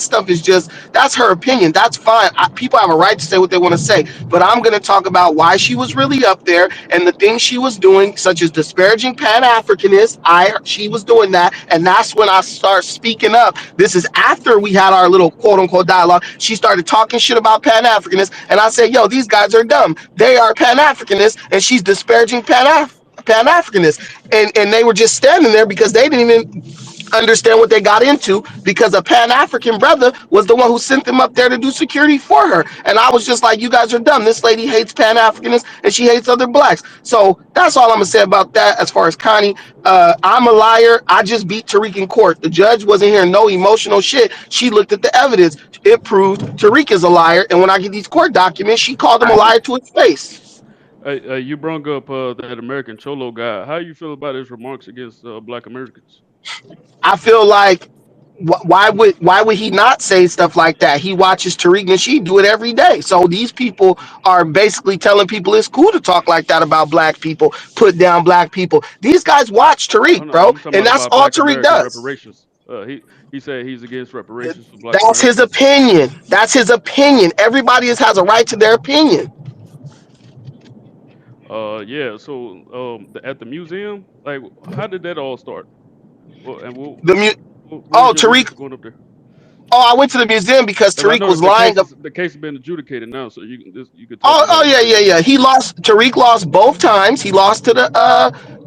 stuff is just, that's her opinion. That's fine. People have a right to say what they want to say, but I'm going to talk about why she was really up there and the things she was doing, such as disparaging Pan-Africanists. She was doing that, and that's when I start speaking up. This is after we had our little quote unquote dialogue. She started talking shit about Pan-Africanists, and I said, "Yo, these guys are dumb. They are Pan-Africanists," and she's disparaging Pan-Africanists, and they were just standing there because they didn't even understand what they got into, because a Pan-African brother was the one who sent them up there to do security for her. And I was just like, you guys are dumb. This lady hates Pan-Africanists and she hates other blacks. So that's all I'm gonna say about that. As far as Connie, I'm a liar. I just beat Tariq in court. The judge wasn't hearing no emotional shit. She looked at the evidence. It proved Tariq is a liar. And when I get these court documents, she called him a liar to his face. you brought up that American Cholo guy. How you feel about his remarks against Black Americans? I feel like Why would he not say stuff like that? He watches Tariq Nasheed do it every day. So these people are basically telling people it's cool to talk like that about black people, put down black people. These guys watch Oh Tariq, no, bro, I'm talking and that's about all Black Tariq American does. reparations. He said he's against reparations for Black That's his Americans. opinion. That's his opinion. Everybody has a right to their opinion. Yeah. So at the museum, like, how did that all start? Well, and The mu- what was oh your reason Tariq. for going up there? Oh, I went to the museum because Because I Tariq know was lying. the case has been adjudicated now, so you can talk Oh, to that. You yeah, feel yeah, me? yeah. He lost. Tariq lost both times. He lost to the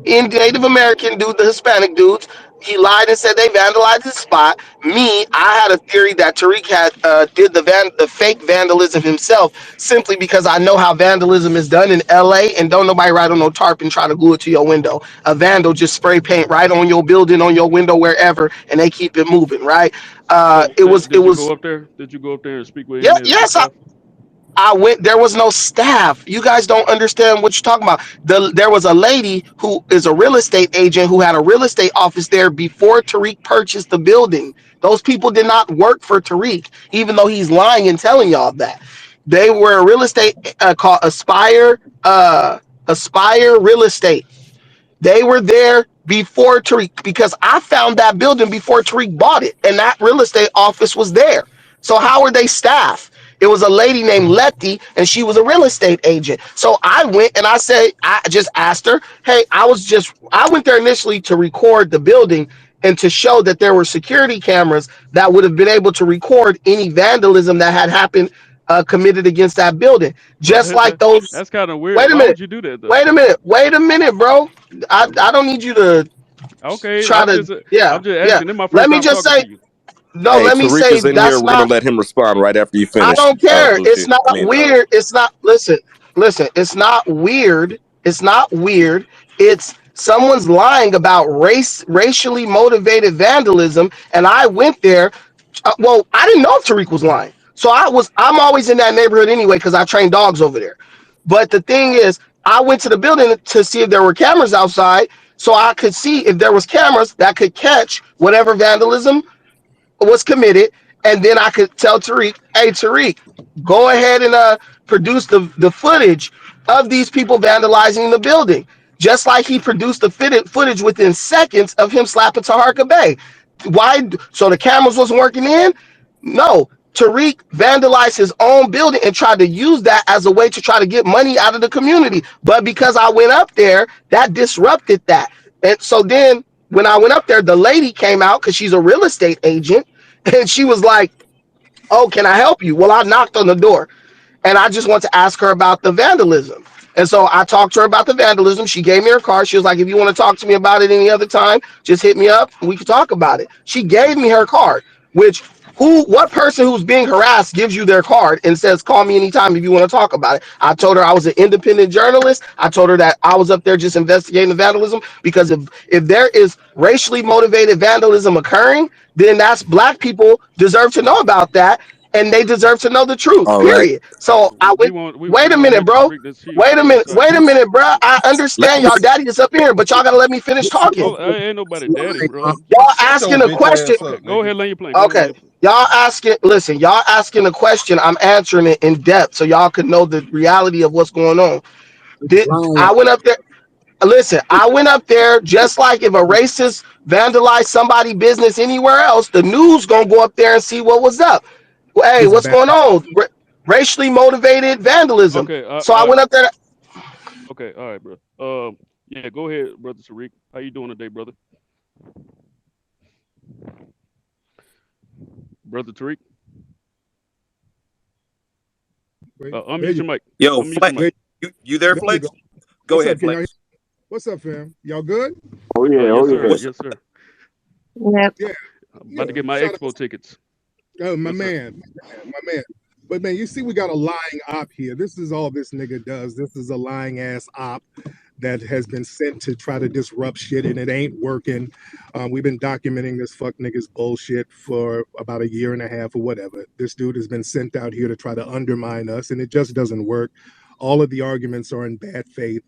Native American dude, the Hispanic dudes. He lied and said they vandalized his spot. Me, I had a theory that Tariq had did the fake vandalism himself, simply because I know how vandalism is done in L.A. and don't nobody write on no tarp and try to glue it to your window. A vandal just spray paint right on your building, on your window, wherever, and they keep it moving. Right? So It was. It did you go was. up there? Did you go up there and speak with Yeah. any of the Yes. staff? I went. There was no staff. You guys don't understand what you're talking about. There was a lady who is a real estate agent who had a real estate office there before Tariq purchased the building. Those people did not work for Tariq, even though he's lying and telling y'all that. They were a real estate called Aspire Real Estate. They were there before Tariq because I found that building before Tariq bought it, and that real estate office was there. So how were they staffed? It was a lady named Letty, and she was a real estate agent. So I went and I just asked her, hey, I went there initially to record the building and to show that there were security cameras that would have been able to record any vandalism that had happened, committed against that building. Well, Just like those. that's kind of weird. Wait a Why minute. would you do that though? Wait a minute, bro. I don't need you to Okay, try to. Yeah, I'm just yeah. asking. This is my Let first me time just talking say to you. no. Hey, Let me Tariq say is in here. that's We're gonna not. let him respond right after you I finish, don't care. It's Bucci. not I mean, weird. It's not. Listen. It's not weird. It's not weird. It's someone's lying about racially motivated vandalism, and I went there. Well, I didn't know if Tariq was lying, so I'm always in that neighborhood anyway because I train dogs over there. But the thing is, I went to the building to see if there were cameras outside, so I could see if there was cameras that could catch whatever vandalism was committed, and then I could tell Tariq, "Hey, Tariq, go ahead and produce the footage of these people vandalizing the building." Just like he produced the footage within seconds of him slapping Taharka Bay. Why? So the cameras wasn't working in? No. Tariq vandalized his own building and tried to use that as a way to try to get money out of the community. But because I went up there, that disrupted that. And so then when I went up there, the lady came out because she's a real estate agent, and she was like, "Oh, can I help you?" Well, I knocked on the door and I just want to ask her about the vandalism. And so I talked to her about the vandalism. She gave me her card. She was like, "If you want to talk to me about it any other time, just hit me up and we can talk about it." She gave me her card, which what person who's being harassed gives you their card and says, "Call me anytime if you want to talk about it." I told her I was an independent journalist. I told her that I was up there just investigating the vandalism because if there is racially motivated vandalism occurring, then that's black people deserve to know about that, and they deserve to know the truth. all right. Period. So I went. We Wait a want to minute, let you bro. speak. This she Wait a minute. inside. Wait a minute, bro. I Let understand me. y'all daddy is up here, but y'all gotta let me finish This is talking. Oh, ain't nobody daddy, lying, bro. Y'all Shut your asking a bitch question. ass Okay, up, go nigga. ahead, land your plane. Go ahead, land Okay. your plane. Y'all asking. Listen, y'all asking a question. I'm answering it in depth so y'all could know the reality of what's going on. Lying. I went up there. Listen, I went up there just like if a racist vandalized somebody's business anywhere else, the news gonna go up there and see what was up. Hey, It's what's bad. going on? Racially motivated vandalism. Okay, So I went up there. okay, all right, bro. Yeah, go ahead, brother Tariq. How you doing today, brother? Brother Tariq, Wait, there unmute you your mic. Yo, Unmute your mic. Flex, you there, there you go. Flex? Go What's up? ahead, Can y'all hear? Flex. What's up, fam? Y'all good? Oh yeah, Yes, oh sir. yeah. What's Yes, sir. Yep. Yeah, I'm about yeah. to get my Shout out expo tickets. my Yes, sir. man, my man. But man, you see, we got a lying op here. This is all this nigga does. This is a lying ass op that has been sent to try to disrupt shit, and it ain't working. We've been documenting this fuck niggas bullshit for about a year and a half or whatever. This dude has been sent out here to try to undermine us, and it just doesn't work. All of the arguments are in bad faith.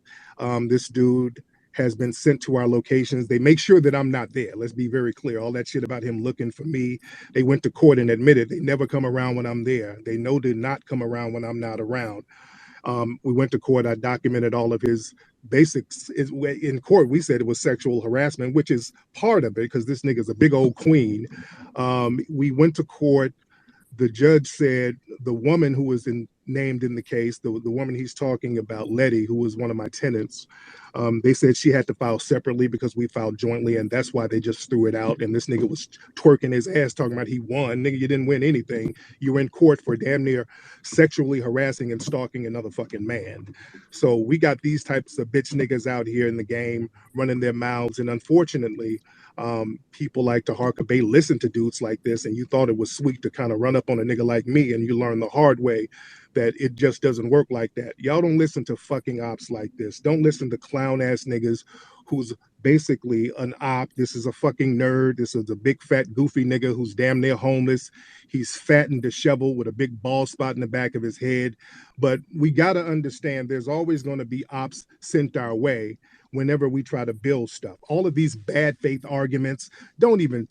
This dude has been sent to our locations. They make sure that I'm not there. Let's be very clear. All that shit about him looking for me, they went to court and admitted they never come around when I'm there. They know to not come around when I'm not around. We went to court. I documented all of his basics. In court, we said it was sexual harassment, which is part of it because this nigga's a big old queen. We went to court. The judge said the woman who was named in the case, the woman he's talking about, Letty, who was one of my tenants, they said she had to file separately because we filed jointly, and that's why they just threw it out. And this nigga was twerking his ass, talking about he won. Nigga, you didn't win anything. You were in court for damn near sexually harassing and stalking another fucking man. So we got these types of bitch niggas out here in the game running their mouths, and unfortunately, people like to hark Bay listen to dudes like this, and you thought it was sweet to kind of run up on a nigga like me, and you learn the hard way that it just doesn't work like that. Y'all don't listen to fucking ops like this. Don't listen to clown ass niggas who's basically an op. This is a fucking nerd. This is a big fat goofy nigga who's damn near homeless. He's fat and disheveled with a big bald spot in the back of his head. But we got to understand there's always going to be ops sent our way whenever we try to build stuff. All of these bad faith arguments, don't even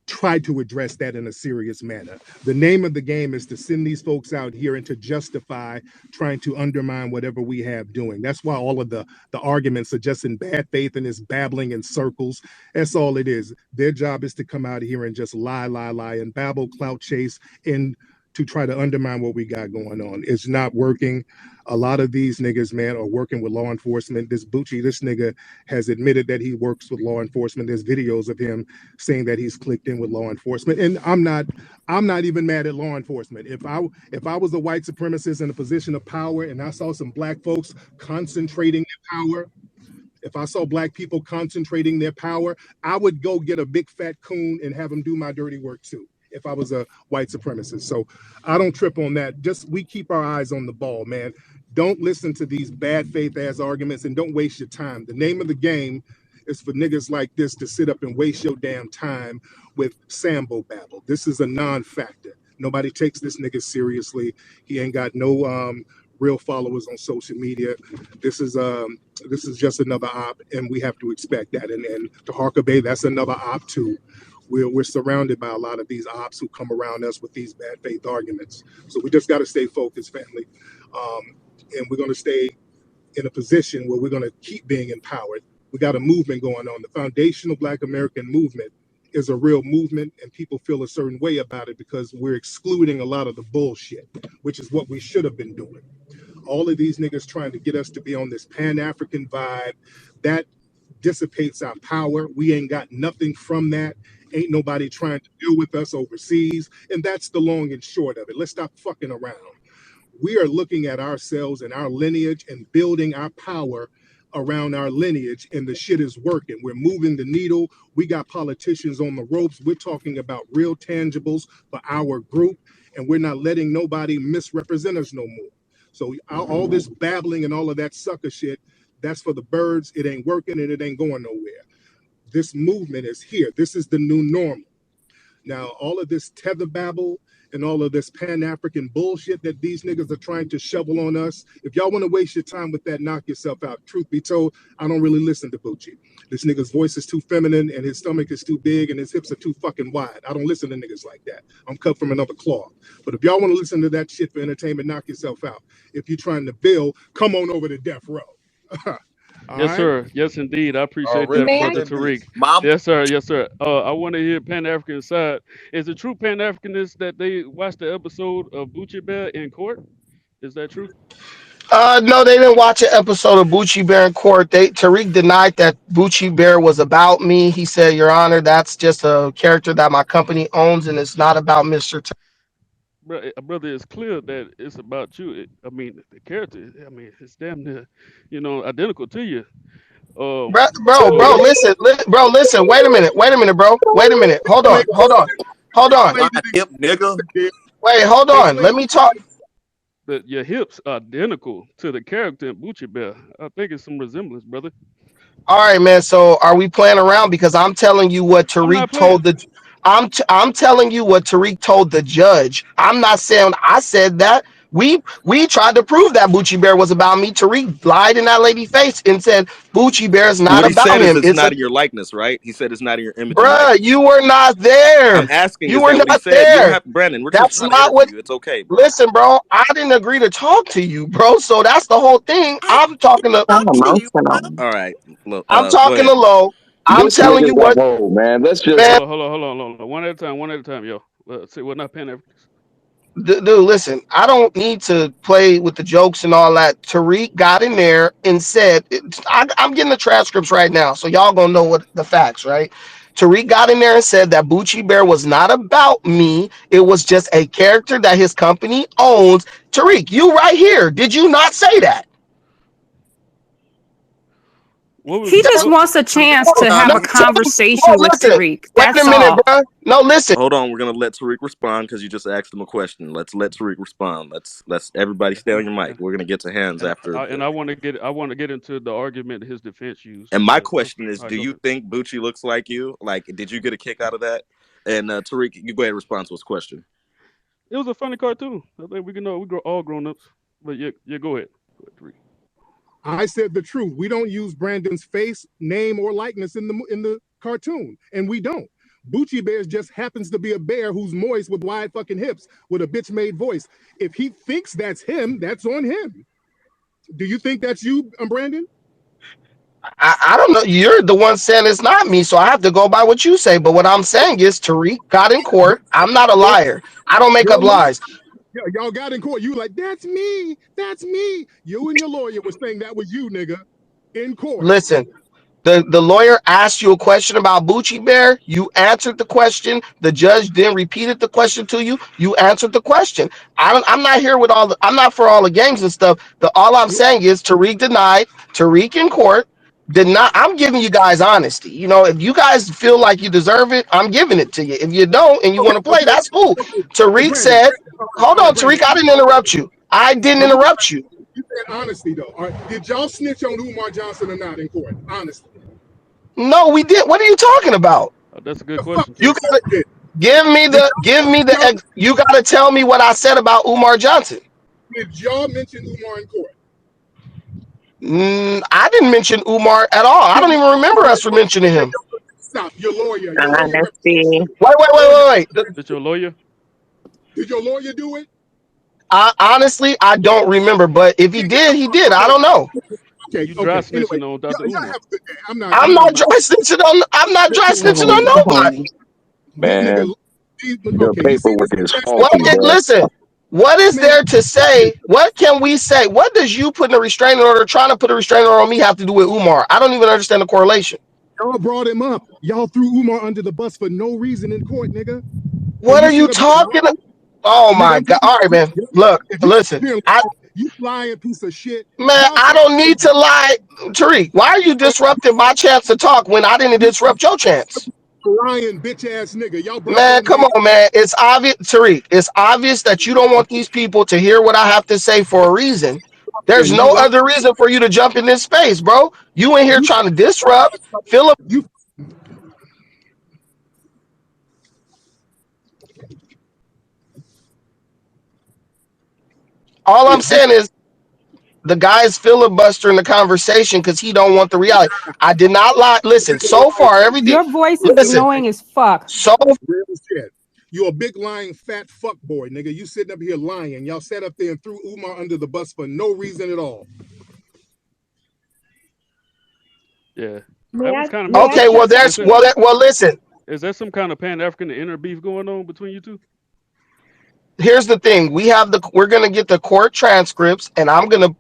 try to address that in a serious manner. The name of the game is to send these folks out here and to justify trying to undermine whatever we have doing. That's why all of the arguments are just in bad faith and is babbling in circles. That's all it is. Their job is to come out here and just lie, and babble, clout chase, and to try to undermine what we got going on. It's not working. A lot of these niggas, man, are working with law enforcement. This Bucci, this nigga has admitted that he works with law enforcement. There's videos of him saying that he's clicked in with law enforcement. And I'm not even mad at law enforcement. If I was a white supremacist in a position of power and I saw some black folks concentrating their power, if I saw black people concentrating their power, I would go get a big fat coon and have him do my dirty work too. If I was a white supremacist. So I don't trip on that. Just we keep our eyes on the ball, man. Don't listen to these bad faith ass arguments and don't waste your time. The name of the game is for niggas like this to sit up and waste your damn time with Sambo babble. This is a non-factor. Nobody takes this nigga seriously. He ain't got no real followers on social media. This is just another op, and we have to expect that. And to Harker Bay, that's another op too. We're surrounded by a lot of these ops who come around us with these bad faith arguments. So we just got to stay focused, family, and we're going to stay in a position where we're going to keep being empowered. We got a movement going on. The foundational Black American movement is a real movement, and people feel a certain way about it because we're excluding a lot of the bullshit, which is what we should have been doing. All of these niggas trying to get us to be on this Pan-African vibe, that dissipates our power. We ain't got nothing from that. Ain't nobody trying to deal with us overseas. And that's the long and short of it. Let's stop fucking around. We are looking at ourselves and our lineage and building our power around our lineage, and the shit is working. We're moving the needle. We got politicians on the ropes. We're talking about real tangibles for our group, and we're not letting nobody misrepresent us no more. So all this babbling and all of that sucker shit, that's for the birds. It ain't working and it ain't going nowhere. This movement is here. This is the new normal. Now, all of this tether babble and all of this Pan-African bullshit that these niggas are trying to shovel on us, if y'all want to waste your time with that, knock yourself out. Truth be told, I don't really listen to Bucci. This nigga's voice is too feminine and his stomach is too big and his hips are too fucking wide. I don't listen to niggas like that. I'm cut from another cloth. But if y'all want to listen to that shit for entertainment, knock yourself out. If you're trying to build, come on over to death row. All Yes, right? sir. Yes, indeed. I appreciate Rest that, May I? brother in Tariq. peace, mom. Yes, sir. Yes, sir. I want to hear Pan African side. Is it true Pan Africanists that they watched the episode of Bucci Bear in court? Is that true? No, they didn't watch an episode of Bucci Bear in court. Tariq denied that Bucci Bear was about me. He said, "Your Honor, that's just a character that my company owns, and it's not about Mr. Brother, it's clear that it's about you. I mean, the character. I mean, it's damn near, identical to you. So Bro, listen, bro, listen. Wait a minute, bro. Wait a minute. Hold on. Blind hip nigga. Wait, hold They on. claim Let me talk. that your hips are identical to the character in Bucci Bear. I think it's some resemblance, brother. All right, man. So are we playing around? Because I'm telling you what I'm Tariq not told playing. the. I'm telling you what Tariq told the judge. I'm not saying I said that, We tried to prove that Bucci Bear was about me. Tariq lied in that lady face and said Bucci Bear is not What he about said is him. it's It's a not in your likeness, right? He said it's not in your image and bruh, likeness. you were not I'm there. asking, You is were that what he not said? You don't there. have Brandon. We're just That's trying to not interview what you. It's okay, bro. listen, bro. I didn't agree to talk to you, bro. So that's the whole thing. I So talk to you, bro. emotional. All right, look, I'm go talking ahead. to Low. I'm This telling you nigga's a what, hoe, man. Let's just man. Hold on. One at a time. One at a time, yo. See, we're not Pan Africans. Dude, listen, I don't need to play with the jokes and all that. Tariq got in there and said, I'm getting the transcripts right now, so y'all gonna know what the facts, right? Tariq got in there and said that Bucci Bear was not about me. It was just a character that his company owns. Tariq, you right here. Did you not say that? What was He just what? wants a chance to No, have No, a no, conversation with listen. Tariq. Wait a That's minute, all. bro. No, listen. hold on. We're gonna let Tariq respond because you just asked him a question. Let's let Tariq respond. Let's everybody stay on And your mic. We're gonna get to hands after I the. want to get into the argument his defense used. And my Go. question is, All do right, go you ahead. think Bucci looks like you? Like, did you get a kick out of that? And Tariq, you go ahead and respond to his question. It was a funny cartoon. I think we can know we grow all grown ups. But yeah, go ahead. Go ahead, Tariq. I said the truth. We don't use Brandon's face, name, or likeness in the cartoon, and we don't. Bucci Bears just happens to be a bear who's moist with wide fucking hips with a bitch made voice. If he thinks that's him, that's on him. Do you think that's you, Brandon? I don't know. You're the one saying it's not me, so I have to go by what you say. But what I'm saying is Tariq got in court. I'm not a Your, liar. I don't make your up lies. y'all got in court. You like, that's me. That's me. You and your lawyer was saying that was you, nigga, in court. Listen, the lawyer asked you a question about Bucci Bear. You answered the question. The judge then repeated the question to you. You answered the question. I'm not here with all the. I'm not for all the games and stuff. The all I'm saying is Tariq denied. Tariq in court did not. I'm giving you guys honesty. You know, if you guys feel like you deserve it, I'm giving it to you. If you don't and you Okay, want to play, okay, that's cool. okay. Hey, Tariq Brandon, said, "Hold all right, on, Brandon. Tariq. I didn't interrupt you. I didn't No, interrupt you. you said honesty though. All right, did y'all snitch on Umar Johnson or not in court? Honestly, No, we did. What are you talking about? That's a good the fuck question You too. got did. Did give me y'all, the you got to tell me what I said about Umar Johnson. did y'all mention Umar in court? I didn't mention Umar at all. I Did, don't even remember okay, us for mentioning okay, him. stop. Your lawyer represents Honesty. you. Lawyer, Wait. Did your lawyer? did your lawyer do it? Honestly, I don't remember. But if he Yeah, did, he did. I okay, don't know. okay, You dry okay. Anyway, snitching on Dr. y'all Umar. have a good day. I'm I'm not not about dry snitching on. I'm not dry snitching on nobody. nigga. man. Your Okay, you see this paperwork nigga is that What? snitching faulty, on bro. Listen. What is man. there to say? What can we say? What does you putting a restraining order, trying to put a restraining order on me, have to do with Umar? I don't even understand the correlation. Y'all brought him up. Y'all threw Umar under the bus for no reason in court, nigga. And What you are you sit up here talking? lying. Oh Nigga, my I'm God! telling All right, man. you, Look, if you sit listen. here I lying, you lying piece of shit. Man, Y'all I said don't need to lie. Tariq, why are you disrupting my chance to talk when I didn't you disrupt your chance? lying bitch ass nigga. Y'all brought Man, that come man up. on, man. It's obvious, Tariq. It's obvious that you don't want these people to hear what I have to say for a reason. There's And you no lied. other reason for you to jump in this space, bro. You in here You trying to disrupt, Philip. you All I'm if you saying is the guy is filibustering the conversation because he don't want the reality. I did not lie. Listen, so far everything. Your voice is Listen, annoying as fuck. so real shit. You a big lying fat fuck boy, nigga. You sitting up here lying. Y'all sat up there and threw Umar under the bus for no reason at all. Yeah, May that was I kind of may I okay. messy. say Well, Is there's that something? listen. is that some kind of Pan African inner beef going on between you two? Here's the thing. We're gonna get the court transcripts and I'm gonna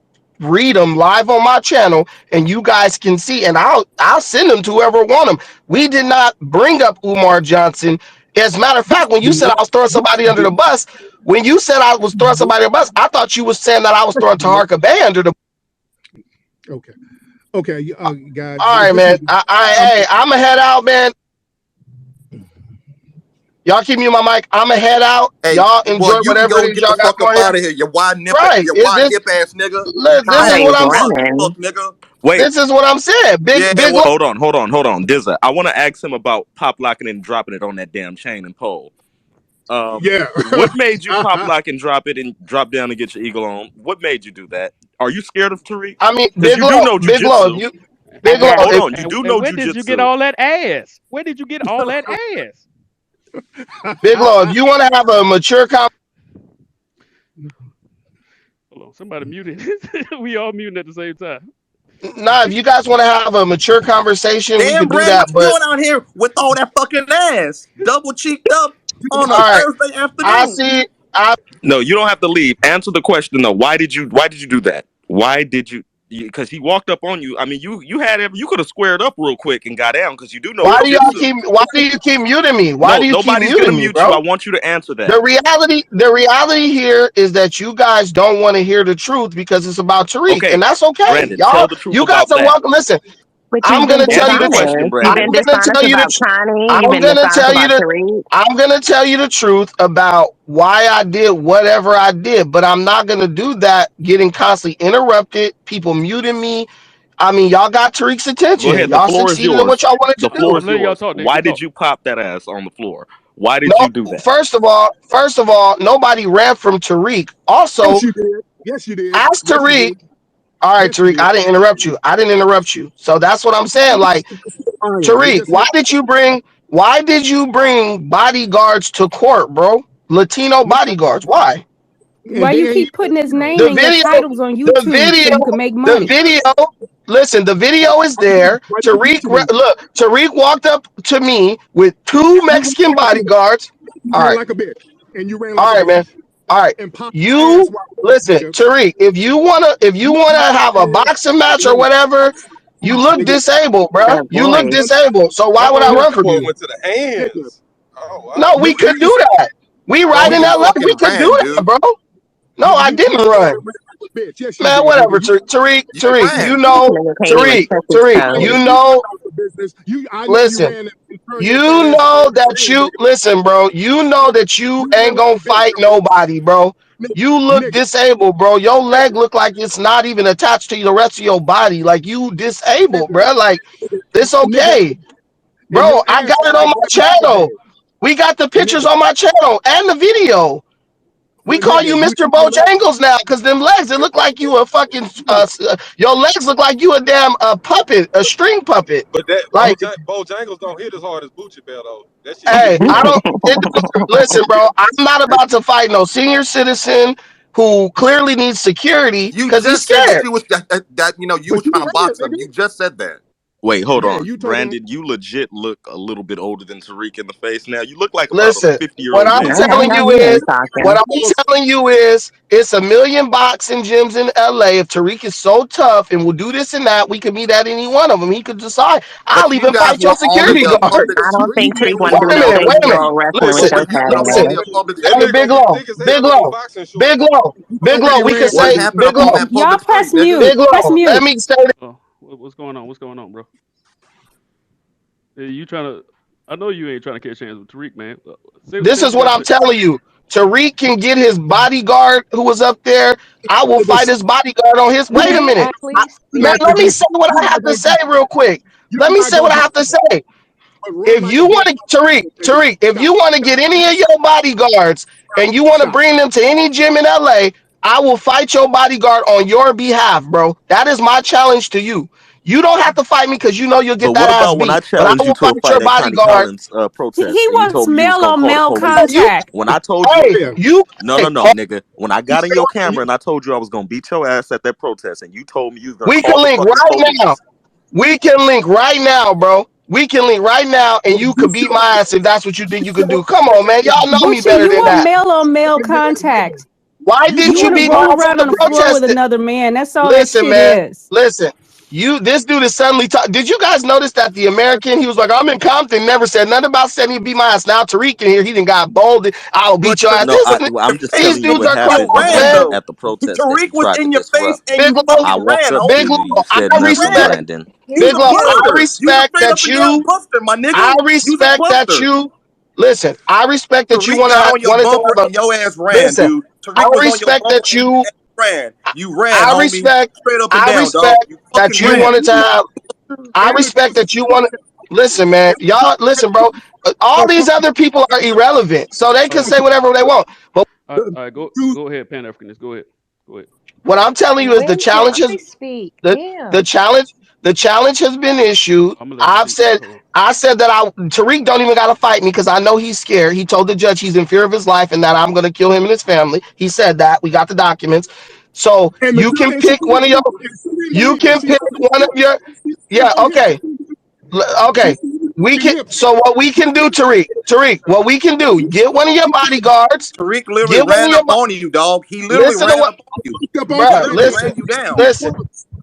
read them live on my channel and you guys can see and I'll send them to whoever want them. We did not bring up Umar Johnson. As a matter of fact, when you said I was throwing somebody under the bus, when you said I was throwing somebody under the bus, I thought you was saying that I was throwing Taharka Bay under the. Okay. Okay, guys, All right, this man. is um, I'ma head out, man. Y'all keep me on my mic. I'ma head out. Hey, Y'all well, enjoy you can whatever go it is get the y'all got fuck up going here. out of here, you wide nip, Right. you Is wide this hip ass nigga. You this trying is to what Always get I'm fucked, running. fuck nigga. Wait, this is what I'm saying. Yeah, Big well, hold on, Dizza. I want to ask him about pop locking and dropping it on that damn chain and pole. Yeah. What made you pop Uh-huh. lock and drop it and drop down and get your eagle on? What made you do that? Are you scared of Tariq? I mean, Because you do know Big Low, if jujitsu. you And, Big Low, and, Hold if on, you do and know where did you get jujitsu. all that ass? Where did you get all that ass? Big Low, if you want to have a mature Hold on, somebody muted. We all muting at the same time. nah, if you guys want to have a mature conversation, we Damn, could do Brand, that. what you But doing out here with all that fucking ass? Double cheeked up on a all right, Thursday I afternoon. see. I No, you don't have to leave. Answer the question though. Why did you do that? Why did you? Because he walked up on you. I mean, you could have squared up real quick and got down because you do know jujitsu. Why do you keep muting me? Why No, do you keep nobody's gonna muting me, mute you. bro? I want you to answer that. The reality here is that you guys don't want to hear the truth because it's about Tariq, Okay, and that's okay. Brandon, tell Y'all, the truth you guys about are that. welcome. Listen, But you've I'm been gonna tell Answer you the the truth. question, dishonest. You've I'm Brandon. been gonna tell dishonest you the about truth. Connie. You've I'm been gonna dishonest tell you about the. Tariq. I'm gonna tell you the truth about why I did whatever I did, but I'm not gonna do that. Getting constantly interrupted, people muting me. I mean, y'all got Tariq's Go attention. ahead. The Y'all floor is succeeded in what yours. y'all wanted to The do. floor I'm is letting y'all yours. talk. They Why can did talk. you pop that ass on the floor? Why did No, you do that? first of all, nobody ran from Tariq. Yes, Also, you did. Yes, you did. ask Yes, you Tariq. did. All right, Yes, you Tariq, did. I didn't interrupt you. I didn't interrupt you. So that's what I'm saying. Like, Lying. You Tariq, just hit why did you bring bodyguards to court, bro? Latino bodyguards. Why? and Why they you ain't keep putting his even name The in your video, titles on the YouTube so video, you can make the money? video. Listen, the video is there. why you mentioning Look, Tariq walked up to me with two you ran Mexican like a bitch. bodyguards. You All ran right, like a bitch. And you ran like all a right, man. bitch All right. and popped ass You while listen, nigga. Tariq. If you You wanna popped have a ass boxing match or nigga. whatever, you look Nigga. disabled, bruh. Oh You look boy. No, disabled. So why would I no, run from Boy you? went to the nigga. hands. Oh No, wow. we could do that. We Bro, right he in just LA. fucking We could do ran, that, dude. bro. No, Nigga, I you didn't popped ass run. and ran like a bitch. Yes, you Man, did, whatever. nigga. You Tariq, ran. This nigga can't even Tariq, touch his Tariq, I ain't toes. you gonna do know, nothing about your business. I know you listen, ran and turned your fat you ass know around that and ran, you, nigga. listen, bro, you know that you You ran ain't like gonna a bitch, fight nigga. nobody, bro. You look Nigga, disabled, bro. Your leg nigga, look like it's not even attached to the rest of your body. Like you disabled, nigga, bro. Like it's nigga, okay. and Bro, your I ass got it look on like my Black channel. Day. We got the pictures Nigga, on my channel and the video. We well, call nigga, you you Mr. know what? Bojangles now because them legs, it look like you a fucking, your legs look like you a damn puppet, a string puppet. But that Like, Bojangles don't hit as hard as Bucci Bell though. That shit hit hey, I different. don't, it, listen, bro, I'm not about to fight no senior citizen who clearly needs security You because he's just said that scared. you was that you know you But was you trying to ran, box him. nigga. You just said that. Wait, hold Yeah, on. you told him. Brandon, you legit look a little bit older than Tariq in the face now. You look like about a Listen, 50-year what old I'm I, man. I telling know you he is, ain't what talking. I'm telling you is, it's a million boxing gyms in LA. If Tariq is so tough and will do this and that, we could meet at any one of them. He could decide. But I'll you even guys fight your want all security the guard. public I don't Tariq think Tariq ain't want to do Wait a fighting no minute, nobody. wait baby a minute. doll wrestling with Listen, but your but you fat want listen. all ass. the public That Hey, schools. nigga Big only Low, thick as Big hell in them Low, boxing Big shorts. Low, You Big Low. already We could ran, What say, nigga. happened Big on Low, that Y'all public press street, nigga? mute. Big Press Low. Let mute. me say that. Oh, what's going on? What's going on, bro? You trying to? I know you ain't trying to catch hands with Tariq, man. Say This what is you what got to I'm say. telling you. Tariq can get his bodyguard who was up there. I will Nigga, fight his bodyguard on his. Wait a May I minute. please Man, that let me nigga. say what You're I not have to gonna say get. real quick. You're Let me not say gonna what I get. have to say. But run If like a you bitch. want to, Tariq, Nigga. if Stop. you want to Stop. get any of your bodyguards and you want to Stop. bring them to any gym in LA, I will fight your bodyguard on your behalf, bro. That is my challenge to you. You don't have to fight me because you know you'll So get that what ass about when I beat. But I challenged you will to a fight fight your at Connie bodyguard. Collins He protest and you wants told me you was male gonna on call the male police? You, contact. When I told you hey, Yeah. you, hey, no, hold nigga. When I You got in say your what? camera and I told you I was gonna beat your ass at that protest and you told me you was gonna we can call the link fucking right now. police. We can link right now, bro. We can link right now, and you You could beat said my ass if that's what you think you you said could do. Come on, man. Y'all know me Bucci, better you than want that. male on male contact. Why you didn't You you want said to beat my roll ass at around the on the floor with protest? another man. That's all that Listen, shit man. is. Listen. This dude is suddenly talking. Did you guys notice that the American, he was like, I'm in Compton, never said nothing about saying he'd beat my ass. Now Tariq in here, he done got bold. I'll But beat your ass. Tariq No, was in I'm your just face These telling you and dudes what you are still happened clowns, ran man. though. at the protest that Tariq you was tried to in your face disrupt. and Big you Low, I fucking walked ran, up to Big homie. you and you Low, said You nothing, ran. Brandon. You's Big a Low, puster. You's a straight up and down puster, my I nigga. You's a respect that puster. you, listen, I respect that you Tariq got on your wanted to bumper have a, and your ass ran, listen, dude. I Tariq was on your respect bumper that and you, you ran. You ran, I homie. respect, Straight up and I down, dog. respect You that fucking you ran. wanted to have, I and respect that you wanted. Listen, man. Y'all, listen, bro. All So, these other people are irrelevant, so they All can right, say whatever they want. But all right. Go dude, go ahead, Pan Africanist. Go ahead. Go ahead. what I'm telling you is When can I speak? the the Damn. challenge the challenge has been issued. I'm gonna let you I've speak. said Hold on. I said that Tariq don't even gotta fight me because I know he's scared. He told the judge he's in fear of his life and that I'm gonna kill him and his family. He said that. We got the documents. So and you can Matilda, and she pick believed, one of your and she didn't you believe, and can she pick heard his one of hip. your She yeah, heard his, okay. she Okay. We heard can hip. so what we can do, Tariq, what we can do, get one of your bodyguards, Tariq literally get one of ran your up on you, dog. He literally listen to ran what up on you. Up on He you. bruh, literally Listen, ran you down. listen,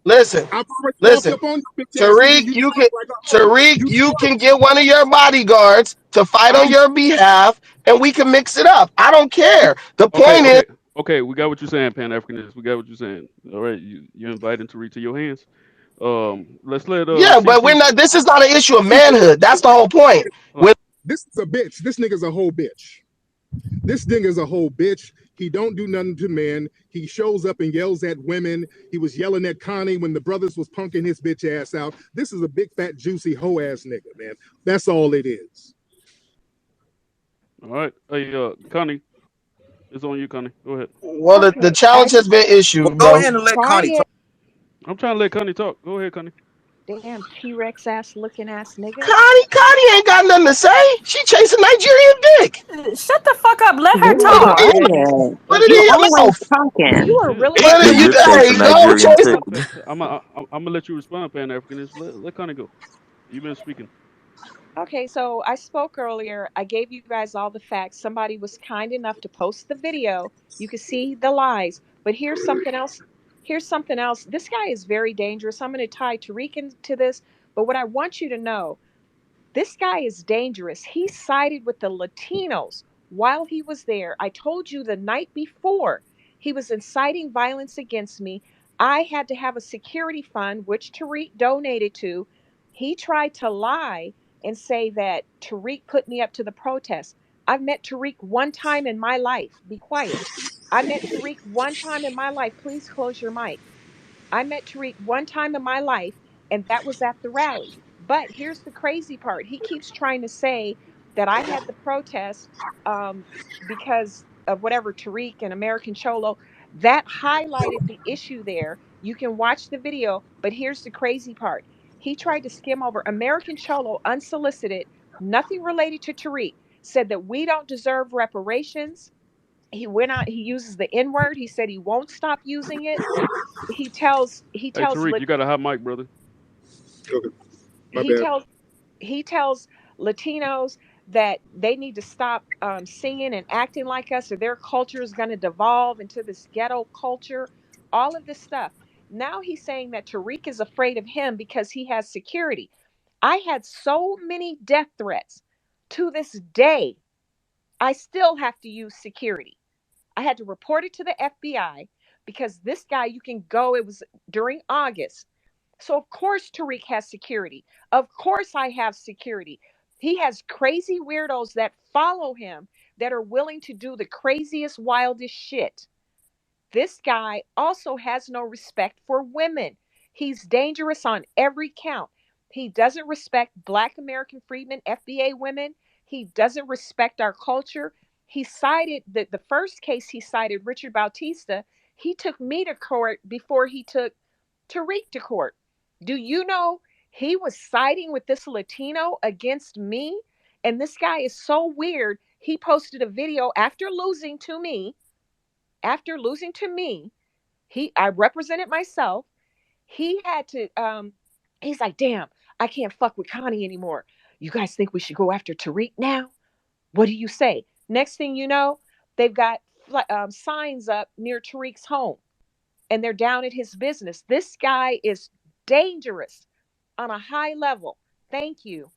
listen, I've already walked listen. up on you, bitch ass nigga. Tariq, You you can twerk like a hoe. Tariq, You you can twerk. get one of your bodyguards to fight I on can your behalf and we can mix it up. I don't care. The Okay, point is, okay, okay. We got what you're saying, Pan Africanist. We got what you're saying. All right, you inviting to reach to your hands. Let's let yeah, but we're CC. not this is not an issue of manhood. That's the whole point. Hold this is a bitch. This nigga's a whole bitch. This nigga's a whole bitch. He don't do nothing to men. He shows up and yells at women. He was yelling at Connie when the brothers was punking his bitch ass out. This is a big fat juicy hoe ass nigga, man. That's all it is. All right. Hey, Connie, it's on you, Connie. Go ahead. Well, the Okay, challenge has been Well, issued, go bro. ahead and let try Connie talk. it. I'm trying to let Connie talk. Go ahead, Connie. Damn T-Rex ass looking ass nigga. Connie ain't got nothing to say. She chasing Nigerian dick. Shut the fuck up. Let her You Put it talk. in your, quiet. put it You in your always mouth. talking. You are Yeah, really Put Yeah, it, you you're trolling, hey, chasing Connie. go Nigerian chase. dick. I'm gonna let you respond, Pan Africanist. Let Connie go. You've been speaking. Okay, so I spoke earlier. I gave you guys all the facts. Somebody was kind enough to post the video. You can see the lies. But here's something else. Here's something else. This guy is very dangerous. I'm going to tie Tariq into this. But what I want you to know, this guy is dangerous. He sided with the Latinos while he was there. I told you the night before he was inciting violence against me. I had to have a security fund, which Tariq donated to. He tried to lie and say that Tariq put me up to the protest. I've met Tariq one time in my life. Be quiet. I met Tariq one time in my life. Please close your mic. I met Tariq one time in my life, and that was at the rally. But here's the crazy part. He keeps trying to say that I had the protest um, because of whatever Tariq and American Cholo. That highlighted the issue there. You can watch the video, but here's the crazy part. He tried to skim over American Cholo unsolicited, nothing related to Tariq, said that we don't deserve reparations. He went out, he uses the N word. He said he won't stop using it. He Hey, tells Tariq, you got a hot mic, brother. Okay, my he bad. tells he tells Latinos that they need to stop singing and acting like us, or their culture is going to devolve into this ghetto culture. All of this stuff. Now he's saying that Tariq is afraid of him because he has security. I had so many death threats. To this day, I still have to use security. I had to report it to the FBI because this guy, you can go, it was during August. So, of course, Tariq has security. Of course, I have security. He has crazy weirdos that follow him that are willing to do the craziest, wildest shit. This guy also has no respect for women. He's dangerous on every count. He doesn't respect Black American freedmen, FBA women. He doesn't respect our culture. He cited the first case he cited, Richard Bautista. He took me to court before he took Tariq to court. Do you know he was siding with this Latino against me? And this guy is so weird. He posted a video after losing to me. After losing to me, I represented myself. He had to he's like, "Damn, I can't fuck with Connie anymore. You guys think we should go after Tariq now? What do you say?" Next thing you know, they've got signs up near Tariq's home and they're down at his business. This guy is dangerous on a high level. Thank you.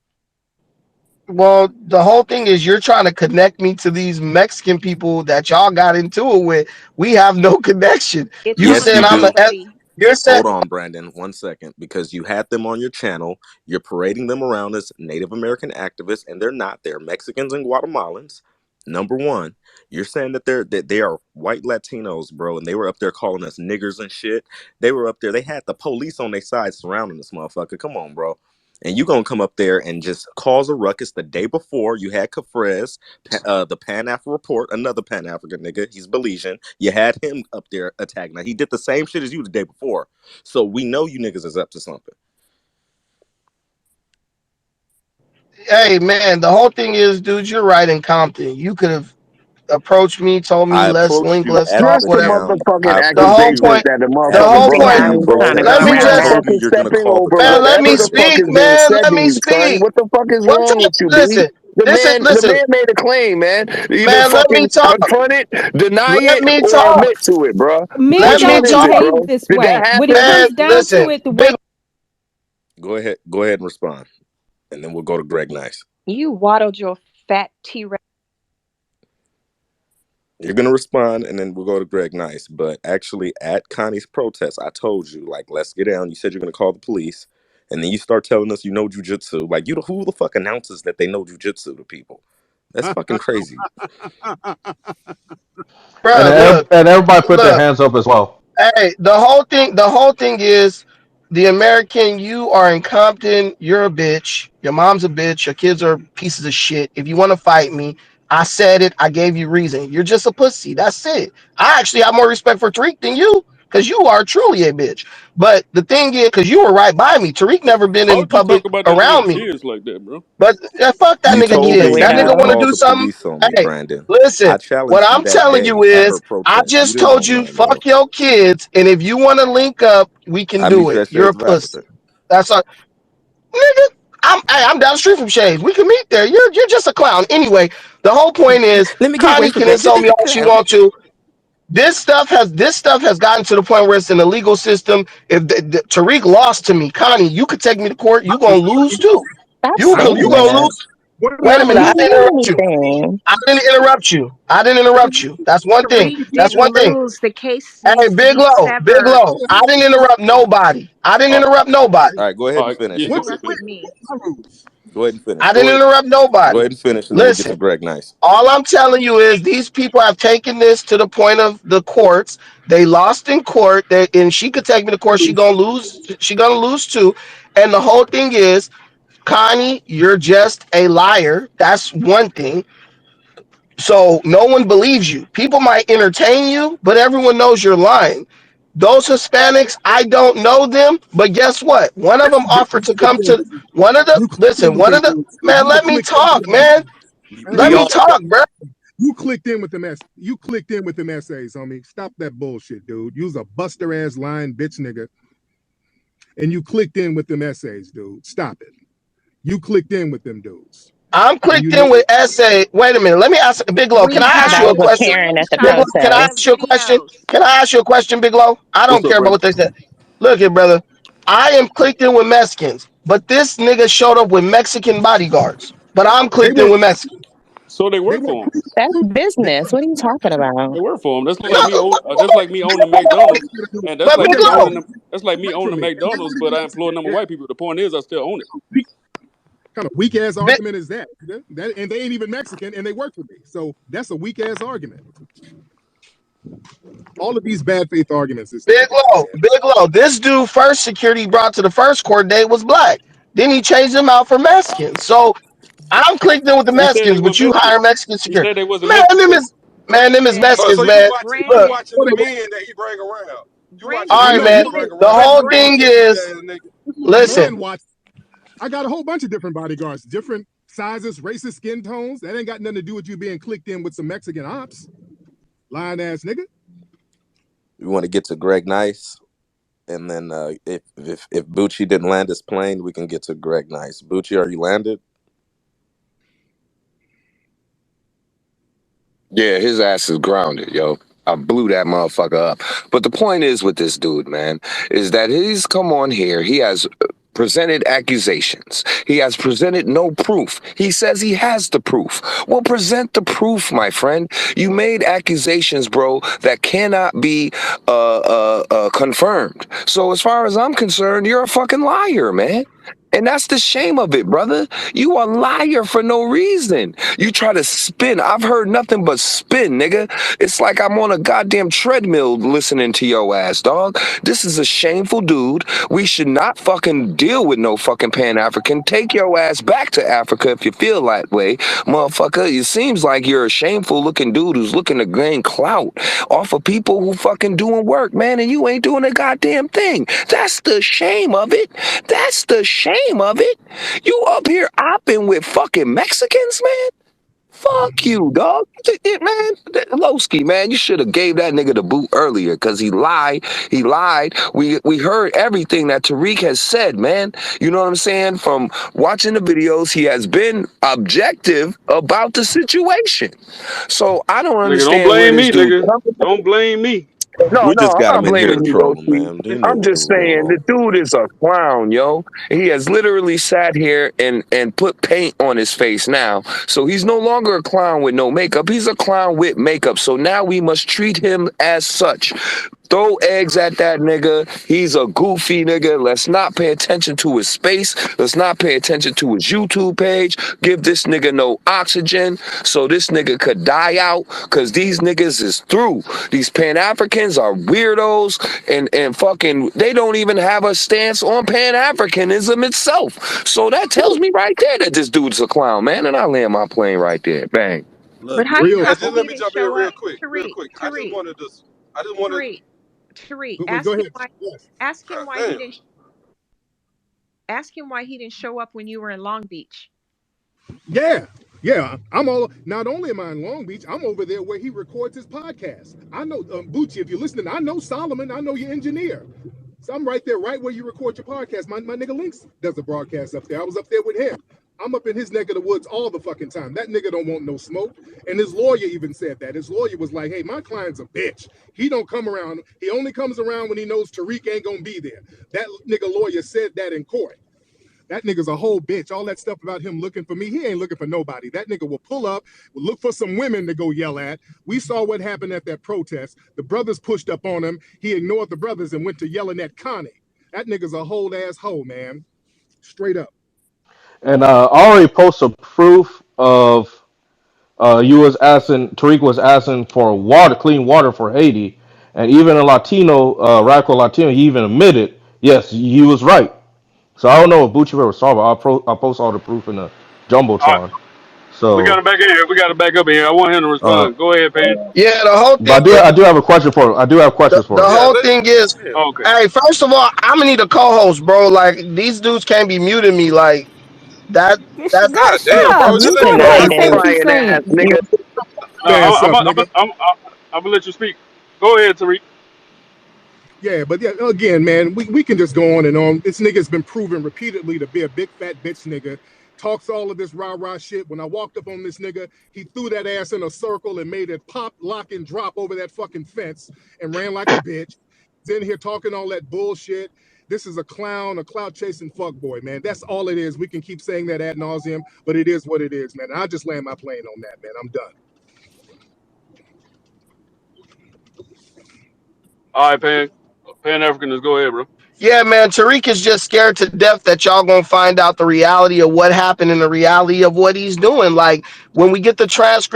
Well, the whole thing is you're trying to connect me to these Mexican people that y'all got into it with. We have no connection. It's You on Yes, said you I'm a do. Nasty. you're saying Hold on, Brandon, 1 second, because you had them on your channel. You're parading them around as Native American activists, and they're not. They're Mexicans and Guatemalans. Number one, you're saying that they are white Latinos, bro, and they were up there calling us niggers and shit. They were up there. They had the police on their side surrounding this motherfucker. Come on, bro. And you gonna come up there and just cause a ruckus the day before. You had Kafrez, the Pan African report, another Pan African nigga. He's Belizean. You had him up there attacking. Now he did the same shit as you the day before. So we know you niggas is up to something. Hey man, the whole thing is, dude, you're right in Compton. You could have approached me, told me I let's approached link, you let's at talk, Just the the whatever. town. I motherfucking The approached whole accusations you point, that the the at the whole motherfucking big point. venue, house bro, trying to and go Let you me and around the that. just, told me fucking you're gonna stepping call the over man, police. let whatever me the fuck speak, is being man, said let to me you, son. speak. What the fuck is What wrong y'all, with you, B? listen, listen, The listen, man made a claim, man. Either man, let fucking me talk. confront it, deny Let it, me or talk. admit to it, bro. Men Let Which me one don't is talk. it, behave bro? this Did that way. When it happen? Man, comes down to listen, it, the big, way Go ahead and respond, and then we'll go to Greg Nice. You waddled your fat T-Rex. You're gonna respond, and then we'll go to Greg Nice. But actually, at Connie's protest, I told you, like, let's get down. You said you're gonna call the police, and then you start telling us you know jujitsu. Like, who the fuck announces that they know jujitsu to people? That's fucking crazy. And bro, look, and everybody put their look. hands up as well. Hey, the whole thing is the American, you are in Compton, you're a bitch. Your mom's a bitch, your kids are pieces of shit. If you want to fight me, I said it, I gave you reason. You're just a pussy. That's it. I actually have more respect for Tariq than you, because you are truly a bitch. But the thing is, because you were right by me, Tariq never been Why in would you talk public about that nigga around me. kids like that, bro? But fuck that You nigga He's told a kids. me That you nigga would want to weirdo. call do the something. police on me, Hey, Brandon. listen, I what challenged you I'm that telling you day at her is, I protest. You just didn't told want you, none, bro. fuck your kids, and if you want to link up, we can I meet do you it. at You're Shades a of pussy. Africa. That's all, nigga. I'm down the street from Shades. We can meet there. You're just a clown. Anyway, the whole point is, Let me get away Connie from can that. insult me all she Clown. wants to. This stuff has gotten to the point where it's in the legal system. If Tariq lost to me, Connie, you could take me to court. You gonna lose too. Stop You How saying you you gonna that. lose. what Wait a happened minute. You I to didn't didn't interrupt do you. anything. I didn't interrupt you. I didn't interrupt you. That's one thing. Tariq That's didn't one thing. lose. The case Hey, needs to big be low, big severed. low. I didn't interrupt nobody. I didn't All right, interrupt nobody. all right, go ahead All and right, finish. yeah, You go what ahead, interrupted finish. me. my rules? Go ahead and finish. I didn't interrupt Go nobody. ahead and finish, and then we'll get to Listen, Greg Nice. all I'm telling you is these people have taken this to the point of the courts. They lost in court. And she could take me to court. She gonna lose. She gonna lose too. And the whole thing is, Connie, you're just a liar. That's one thing. So no one believes you. People might entertain you, but everyone knows you're lying. Those Hispanics, I don't know them, but guess what? One of them offered to come to one of the You clicked in listen, with one them of the dudes. man, You let me clicked in with talk, them man. essays. Let We me all talk, bro. You clicked in with them you clicked in with them essays, homie. Stop that bullshit, dude. You's a buster ass lying bitch nigga. And you clicked in with them essays, dude. Stop it. You clicked in with them dudes. I'm And you clicked know in with essay. Wait a minute. Let me ask Big Low. Can We I ask That you have a was a the question? Karen at the Big Low, screenshots can of I protest. the ask you a question? videos. Can I ask you a question, Big Low? I What's don't up, care about Brandon? what they said. Look here, brother. I am clicked in with Mexicans, but this nigga showed up with Mexican bodyguards. But I'm they clicked in weren't with Mexicans. So they they work weren't for him. That's they business. What are you talking They about? work for him. No, That's like me owning McDonald's, and that's but like Big me Low, owning them. That's like me away from owning me. McDonald's, but I employ a number of white people. The point is, I still own it. What kind of weak ass Big, argument is that? And they ain't even Mexican and they work for me. So that's a weak ass argument. All of these bad faith arguments is stupid, man. Big Low. This dude first security brought to the first court date was black. Then he changed them out for Mexicans. So I'm clicked in with the Who said they Mexicans, were but you hire Mexicans? Mexican Who security. said they wasn't Man, Mexicans? them is Brandon, Mexicans, So you man. watching Look, watching Oh, the they were, men that he bring around. You watching all the well, right, no, men man. he bring The around. whole but You bunch thing of Brandon, weak is, ass niggas. listen, man watch. I got a whole bunch of different bodyguards, different sizes, races, skin tones. That ain't got nothing to do with you being clicked in with some Mexican ops. Lying ass nigga. We want to get to Greg Nice, and then if Bucci didn't land his plane, we can get to Greg Nice. Bucci, are you landed? Yeah, his ass is grounded, yo. I blew that motherfucker up. But the point is with this dude, man, is that he's come on here. He has presented accusations. He has presented no proof. He says he has the proof. Well, present the proof, my friend. You made accusations, bro, that cannot be confirmed. So as far as I'm concerned, you're a fucking liar, man. And that's the shame of it, brother. You a liar for no reason. You try to spin. I've heard nothing but spin, nigga. It's like I'm on a goddamn treadmill listening to your ass, dog. This is a shameful dude. We should not fucking deal with no fucking Pan-African. Take your ass back to Africa if you feel that way, motherfucker. It seems like you're a shameful looking dude who's looking to gain clout off of people who fucking doing work, man, and you ain't doing a goddamn thing. That's the shame of it. That's the shame of it. You up here opping with fucking Mexicans, man? Fuck you, dog. Man, Lowski, man, you should have gave that nigga the boot earlier because he lied. He lied. We heard everything that Tariq has said, man. You know what I'm saying? From watching the videos, he has been objective about the situation. So I don't Nigga, don't understand where blame this me, dude nigga. comes. Don't blame me. No, We no, just I'm got not him in here blaming to you, troll him, Lowski. man. Do you know I'm what's just really going saying the on? dude is a clown, yo. He has literally sat here and put paint on his face now. So he's no longer a clown with no makeup. He's a clown with makeup. So now we must treat him as such. Throw eggs at that nigga. He's a goofy nigga. Let's not pay attention to his space. Let's not pay attention to his YouTube page. Give this nigga no oxygen so this nigga could die out because these niggas is through. These Pan-Africans are weirdos and fucking, they don't even have a stance on Pan-Africanism itself. So that tells me right there that this dude's a clown, man. And I land my plane right there. Bang. But Look, Real how and come just talk. let he me didn't jump in show real up? quick, real Tariq, quick. Tariq, I just wanted, Tariq, Tariq. Go ahead. Yes. God He damn. didn't ask him why he didn't show up when you were in Long Beach. Yeah. Yeah. I'm all, not only am I in Long Beach, I'm over there where he records his podcast. I know, Bucci, if you're listening, I know Solomon, I know your engineer. So I'm right there, right where you record your podcast. My nigga Links does a broadcast up there. I was up there with him. I'm up in his neck of the woods all the fucking time. That nigga don't want no smoke. And his lawyer even said that. His lawyer was like, hey, my client's a bitch. He don't come around. He only comes around when he knows Tariq ain't gonna be there. That nigga lawyer said that in court. That nigga's a whole bitch. All that stuff about him looking for me, he ain't looking for nobody. That nigga will pull up, will look for some women to go yell at. We saw what happened at that protest. The brothers pushed up on him. He ignored the brothers and went to yelling at Connie. That nigga's a whole ass hoe, man. Straight up. And I already posted proof of you was asking Tariq was asking for water, clean water for Haiti, and even a Latino, radical Latino, he even admitted yes, he was right. So I don't know if Bucci ever saw, but I'll post all the proof in the All right, jumbotron. we got So, him back in here. We got him back up in here. I want him to uh, respond. Go ahead, Pan. Yeah, the whole thing but is I do have a question for him. I do have questions the for him. Yeah, whole let thing is, yeah. Okay. hey, first of all, I'm gonna need a co-host, bro. Like these dudes can't be muting me like that. Girl, That's God shut damn, that's up. bro. that's Just Just let let me her talk. say Ass say what disrespectful. she's crying ass saying. nigga. No, Ass up, nigga. I'm gonna let you speak. Go ahead, Tariq. Yeah, but yeah, again, man, we can just go on and on. This nigga's been proven repeatedly to be a big fat bitch nigga. Talks all of this rah-rah shit. When I walked up on this nigga, he threw that ass in a circle and made it pop, lock, and drop over that fucking fence and ran like a bitch. He's in here talking all that bullshit. This is a clown, a clout chasing fuckboy, man. That's all it is. We can keep saying that ad nauseum, but it is what it is, man. I just land my plane on that, man. I'm done. All right, Pan. Pan Africanist, go ahead, bro. Yeah, man, Tariq is just scared to death that y'all gonna find out the reality of what happened and the reality of what he's doing. Like when we get the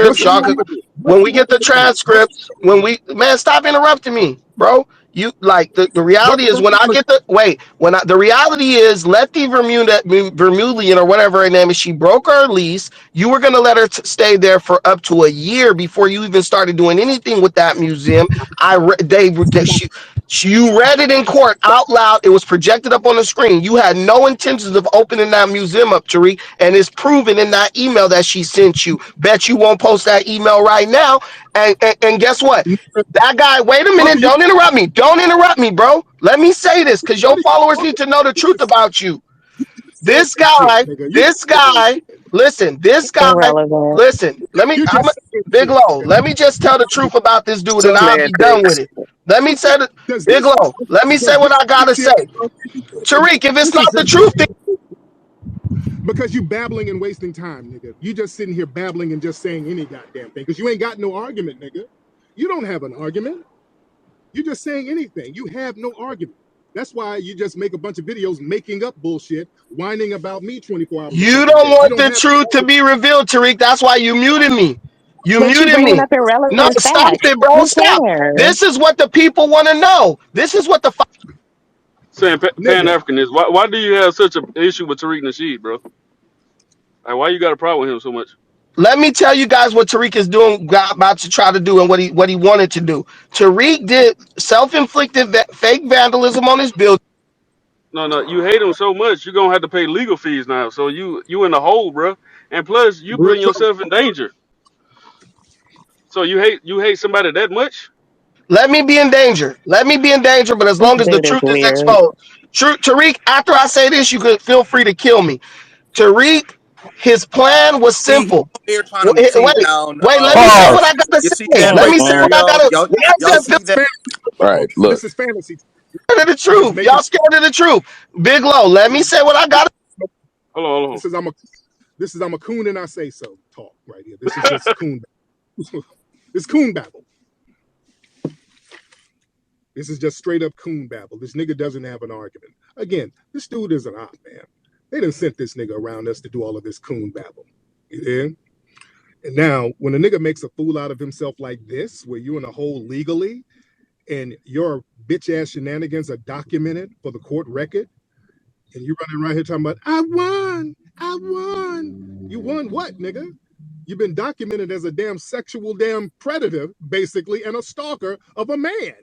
What's transcripts, the y'all could, reality? What's when the we get the reality? transcripts, when we man, stop interrupting me, bro. You like the reality is when I get the wait, when I the reality is Letty Vermeulen or whatever her name is, she broke her lease. You were gonna let her stay there for up to a year before you even started doing anything with that museum. You read it in court out loud. It was projected up on the screen. You had no intentions of opening that museum up, Tariq, and it's proven in that email that she sent you. Bet you won't post that email right now. And guess what? That guy, wait a Brother, minute. you Don't interrupt me. Don't interrupt me, bro. Let me say this because your brother, followers need to know the you truth just about you. said This that shit, guy, nigga. You this guy, listen, this guy, Irrelevant. listen, you I'm just a, said that Big shit, Low, nigga. let me just tell the truth about this dude and I'll be done with Semantics. it. Let me say, Does Big this Low, let me say does what this I gotta say. PTR Tariq, if it's this is not the truth, then because you babbling and wasting time, nigga. You just sitting here babbling and just saying any goddamn thing because you ain't got no argument, nigga. You don't have an argument. You just saying anything. You have no argument. That's why you just make a bunch of videos making up bullshit, whining about me 24 hours a You fucking don't day. You want don't the have truth to be revealed, Tariq. That's why you muted me. You But you muted bringing me. up No, irrelevant stop facts. it, bro. Who Stop. cares? This is what the people want to know. This is what the. Saying Pan nigga. Africanist. Why do you have such an issue with Tariq Nasheed, bro? Like, why you got a problem with him so much? Let me tell you guys what Tariq is doing, about to try to do, and what he wanted to do. Tariq did self-inflicted fake vandalism on his building. No, no, you hate him so much, you're gonna have to pay legal fees now. So you in the hole, bro. And plus, you Real putting talk. yourself in danger. So you hate somebody that much? Let me be in danger. Let me be in danger, but as This long as the dude is truth is weird. exposed. Tariq, after I say this, you could feel free to kill me. Tariq, his plan was See, he simple. over here trying to Wait, tear down let me say what Pause. I gotta you see say. his Let Oh, me place say there, what God. I y'all. gotta. Y'all Why y'all is see that? All Bro. right, look. This is fantasy. scared of the You just truth? make it. Y'all scared of the truth? Big Low. Let me say what I gotta. Hold on, hold This is I'm a coon and I say so talk right here. This is on. just coon. It's coon babble. This is just straight up coon babble. This nigga doesn't have an argument. Again, this dude is an op, man. They done sent this nigga around us to do all of this coon babble. You hear? And now, when a nigga makes a fool out of himself like this, where you in a hole legally and your bitch ass shenanigans are documented for the court record, and you running around here talking about, I won. You won what, nigga? You've been documented as a damn sexual damn predator, basically, and a stalker of a man.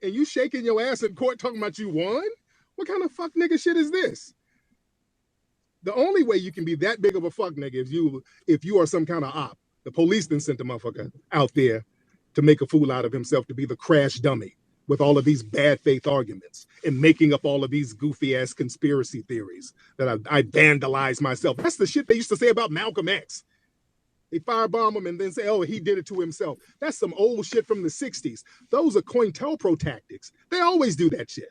And you shaking your ass in court talking about you won? What kind of fuck nigga shit is this? The only way you can be that big of a fuck nigga is if you are some kind of op. The police then sent the motherfucker out there to make a fool out of himself to be the crash dummy with all of these bad faith arguments and making up all of these goofy ass conspiracy theories that I vandalized myself. That's the shit they used to say about Malcolm X. They firebomb him and then say, oh, he did it to himself. That's some old shit from the 60s. Those are COINTELPRO tactics. They always do that shit.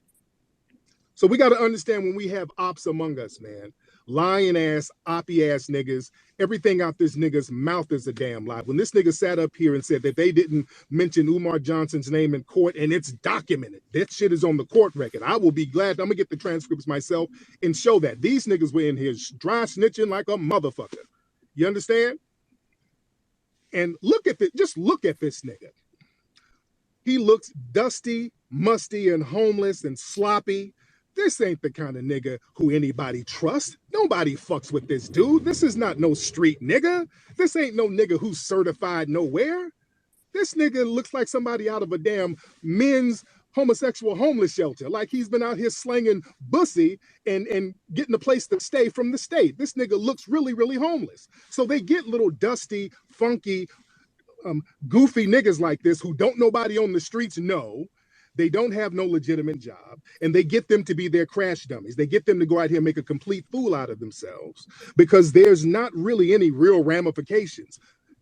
So we got to understand when we have ops among us, man. Lying ass, oppy ass niggas. Everything out this nigga's mouth is a damn lie. When this nigga sat up here and said that they didn't mention Umar Johnson's name in court and it's documented, that shit is on the court record. I will be glad. I'm gonna get the transcripts myself and show that these niggas were in here dry snitching like a motherfucker. You understand? And look at this. Just look at this nigga. He looks dusty, musty, and homeless and sloppy. This ain't the kind of nigga who anybody trusts. Nobody fucks with this dude. This is not no street nigga. This ain't no nigga who's certified nowhere. This nigga looks like somebody out of a damn men's homosexual homeless shelter. Like he's been out here slanging bussy and getting a place to stay from the state. This nigga looks really, really homeless. So they get little dusty, funky, goofy niggas like this who don't nobody on the streets know. They don't have no legitimate job, and they get them to be their crash dummies. They get them to go out here and make a complete fool out of themselves because there's not really any real ramifications.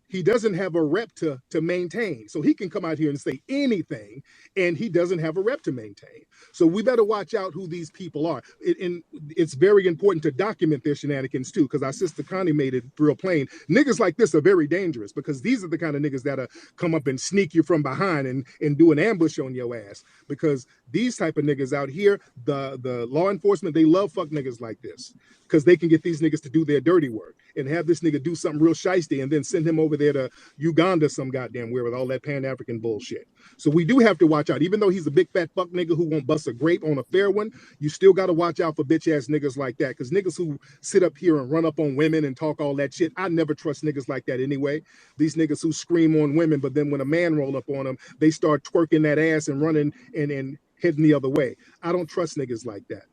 He doesn't have a rep to maintain. So he can come out here and say anything, and he doesn't have a rep to maintain. So we better watch out who these people are. And it's very important to document their shenanigans too, because our sister Connie made it real plain. Niggas like this are very dangerous because these are the kind of niggas that come up and sneak you from behind and do an ambush on your ass. Because these type of niggas out here, the law enforcement, they love fuck niggas like this because they can get these niggas to do their dirty work and have this nigga do something real shiesty and then send him over there to Uganda some goddamn where with all that Pan African bullshit. So we do have to watch out. Even though he's a big fat fuck nigga who won't bust a grape on a fair one, you still got to watch out for bitch ass niggas like that. Because niggas who sit up here and run up on women and talk all that shit, I never trust niggas like that anyway. These niggas who scream on women, but then when a man roll up on them, they start twerking that ass and running and heading the other way. I don't trust niggas like that.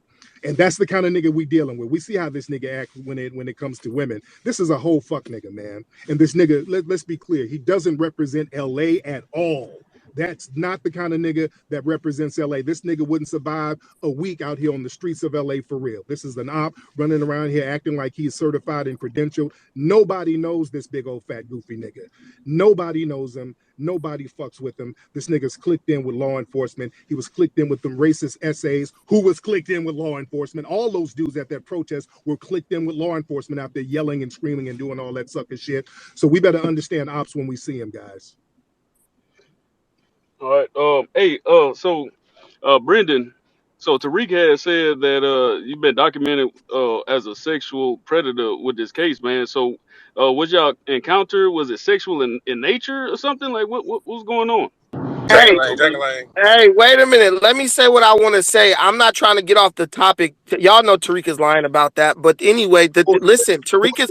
And that's the kind of nigga we dealing with. We see how this nigga act when it comes to women. This is a whole fuck nigga, man. And this nigga, let's be clear, he doesn't represent LA at all. That's not the kind of nigga that represents LA. This nigga wouldn't survive a week out here on the streets of LA for real. This is an op running around here acting like he's certified and credentialed. Nobody knows this big old fat goofy nigga. Nobody knows him. Nobody fucks with him. This nigga's clicked in with law enforcement. He was clicked in with them racist essays. Who was clicked in with law enforcement? All those dudes at that protest were clicked in with law enforcement out there yelling and screaming and doing all that sucker shit. So we better understand ops when we see him, guys. All right. Hey. So, Brendan. So Tariq had said that you've been documented as a sexual predator with this case, man. So was y'all encounter, was it sexual in nature or something? Like what's going on? Hey, Jacqueline, Jacqueline. hey, wait a minute. Let me say what I want to say. I'm not trying to get off the topic. Y'all know Tariq is lying about that. But anyway, listen, Tariq.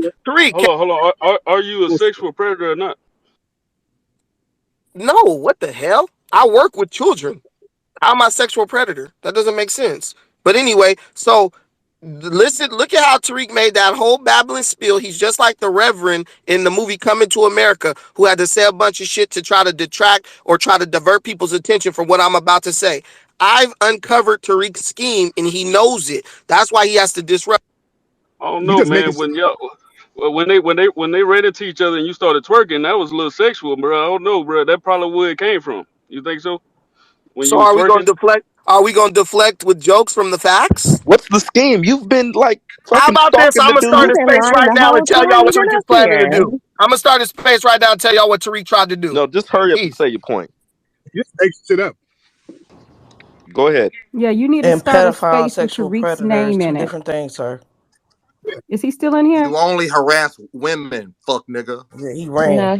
Hold on. Are you a sexual predator or not? No, what the hell? I work with children. How am I a sexual predator? That doesn't make sense. But anyway, so listen, look at how Tariq made that whole babbling spiel. He's just like the Reverend in the movie Coming to America, who had to say a bunch of shit to try to detract or try to divert people's attention from what I'm about to say. I've uncovered Tariq's scheme and he knows it. That's why he has to disrupt. I don't You know, just making man. shit. When they ran into each other and you started twerking, that was a little sexual, bro. I don't know, bro. That probably where it came from. You think so? When So you was are we going twerking? to deflect? Are we going to deflect with jokes from the facts? What's the scheme? You've been like How fucking about this? stalking I'm the gonna start dude. You've a been space lying right the now whole and tell time y'all you've what been Tariq is up planning to here. do. I'm gonna start a space right now and tell y'all what Tariq tried to do. No, just hurry up and Peace. say your point. You just make shit up. Go ahead. Yeah, you need to And start a pedophile, space with sexual Tariq's predator is name two in it. different things, sir. Is he still in here? You only harass women, fuck nigga. Yeah, he ran.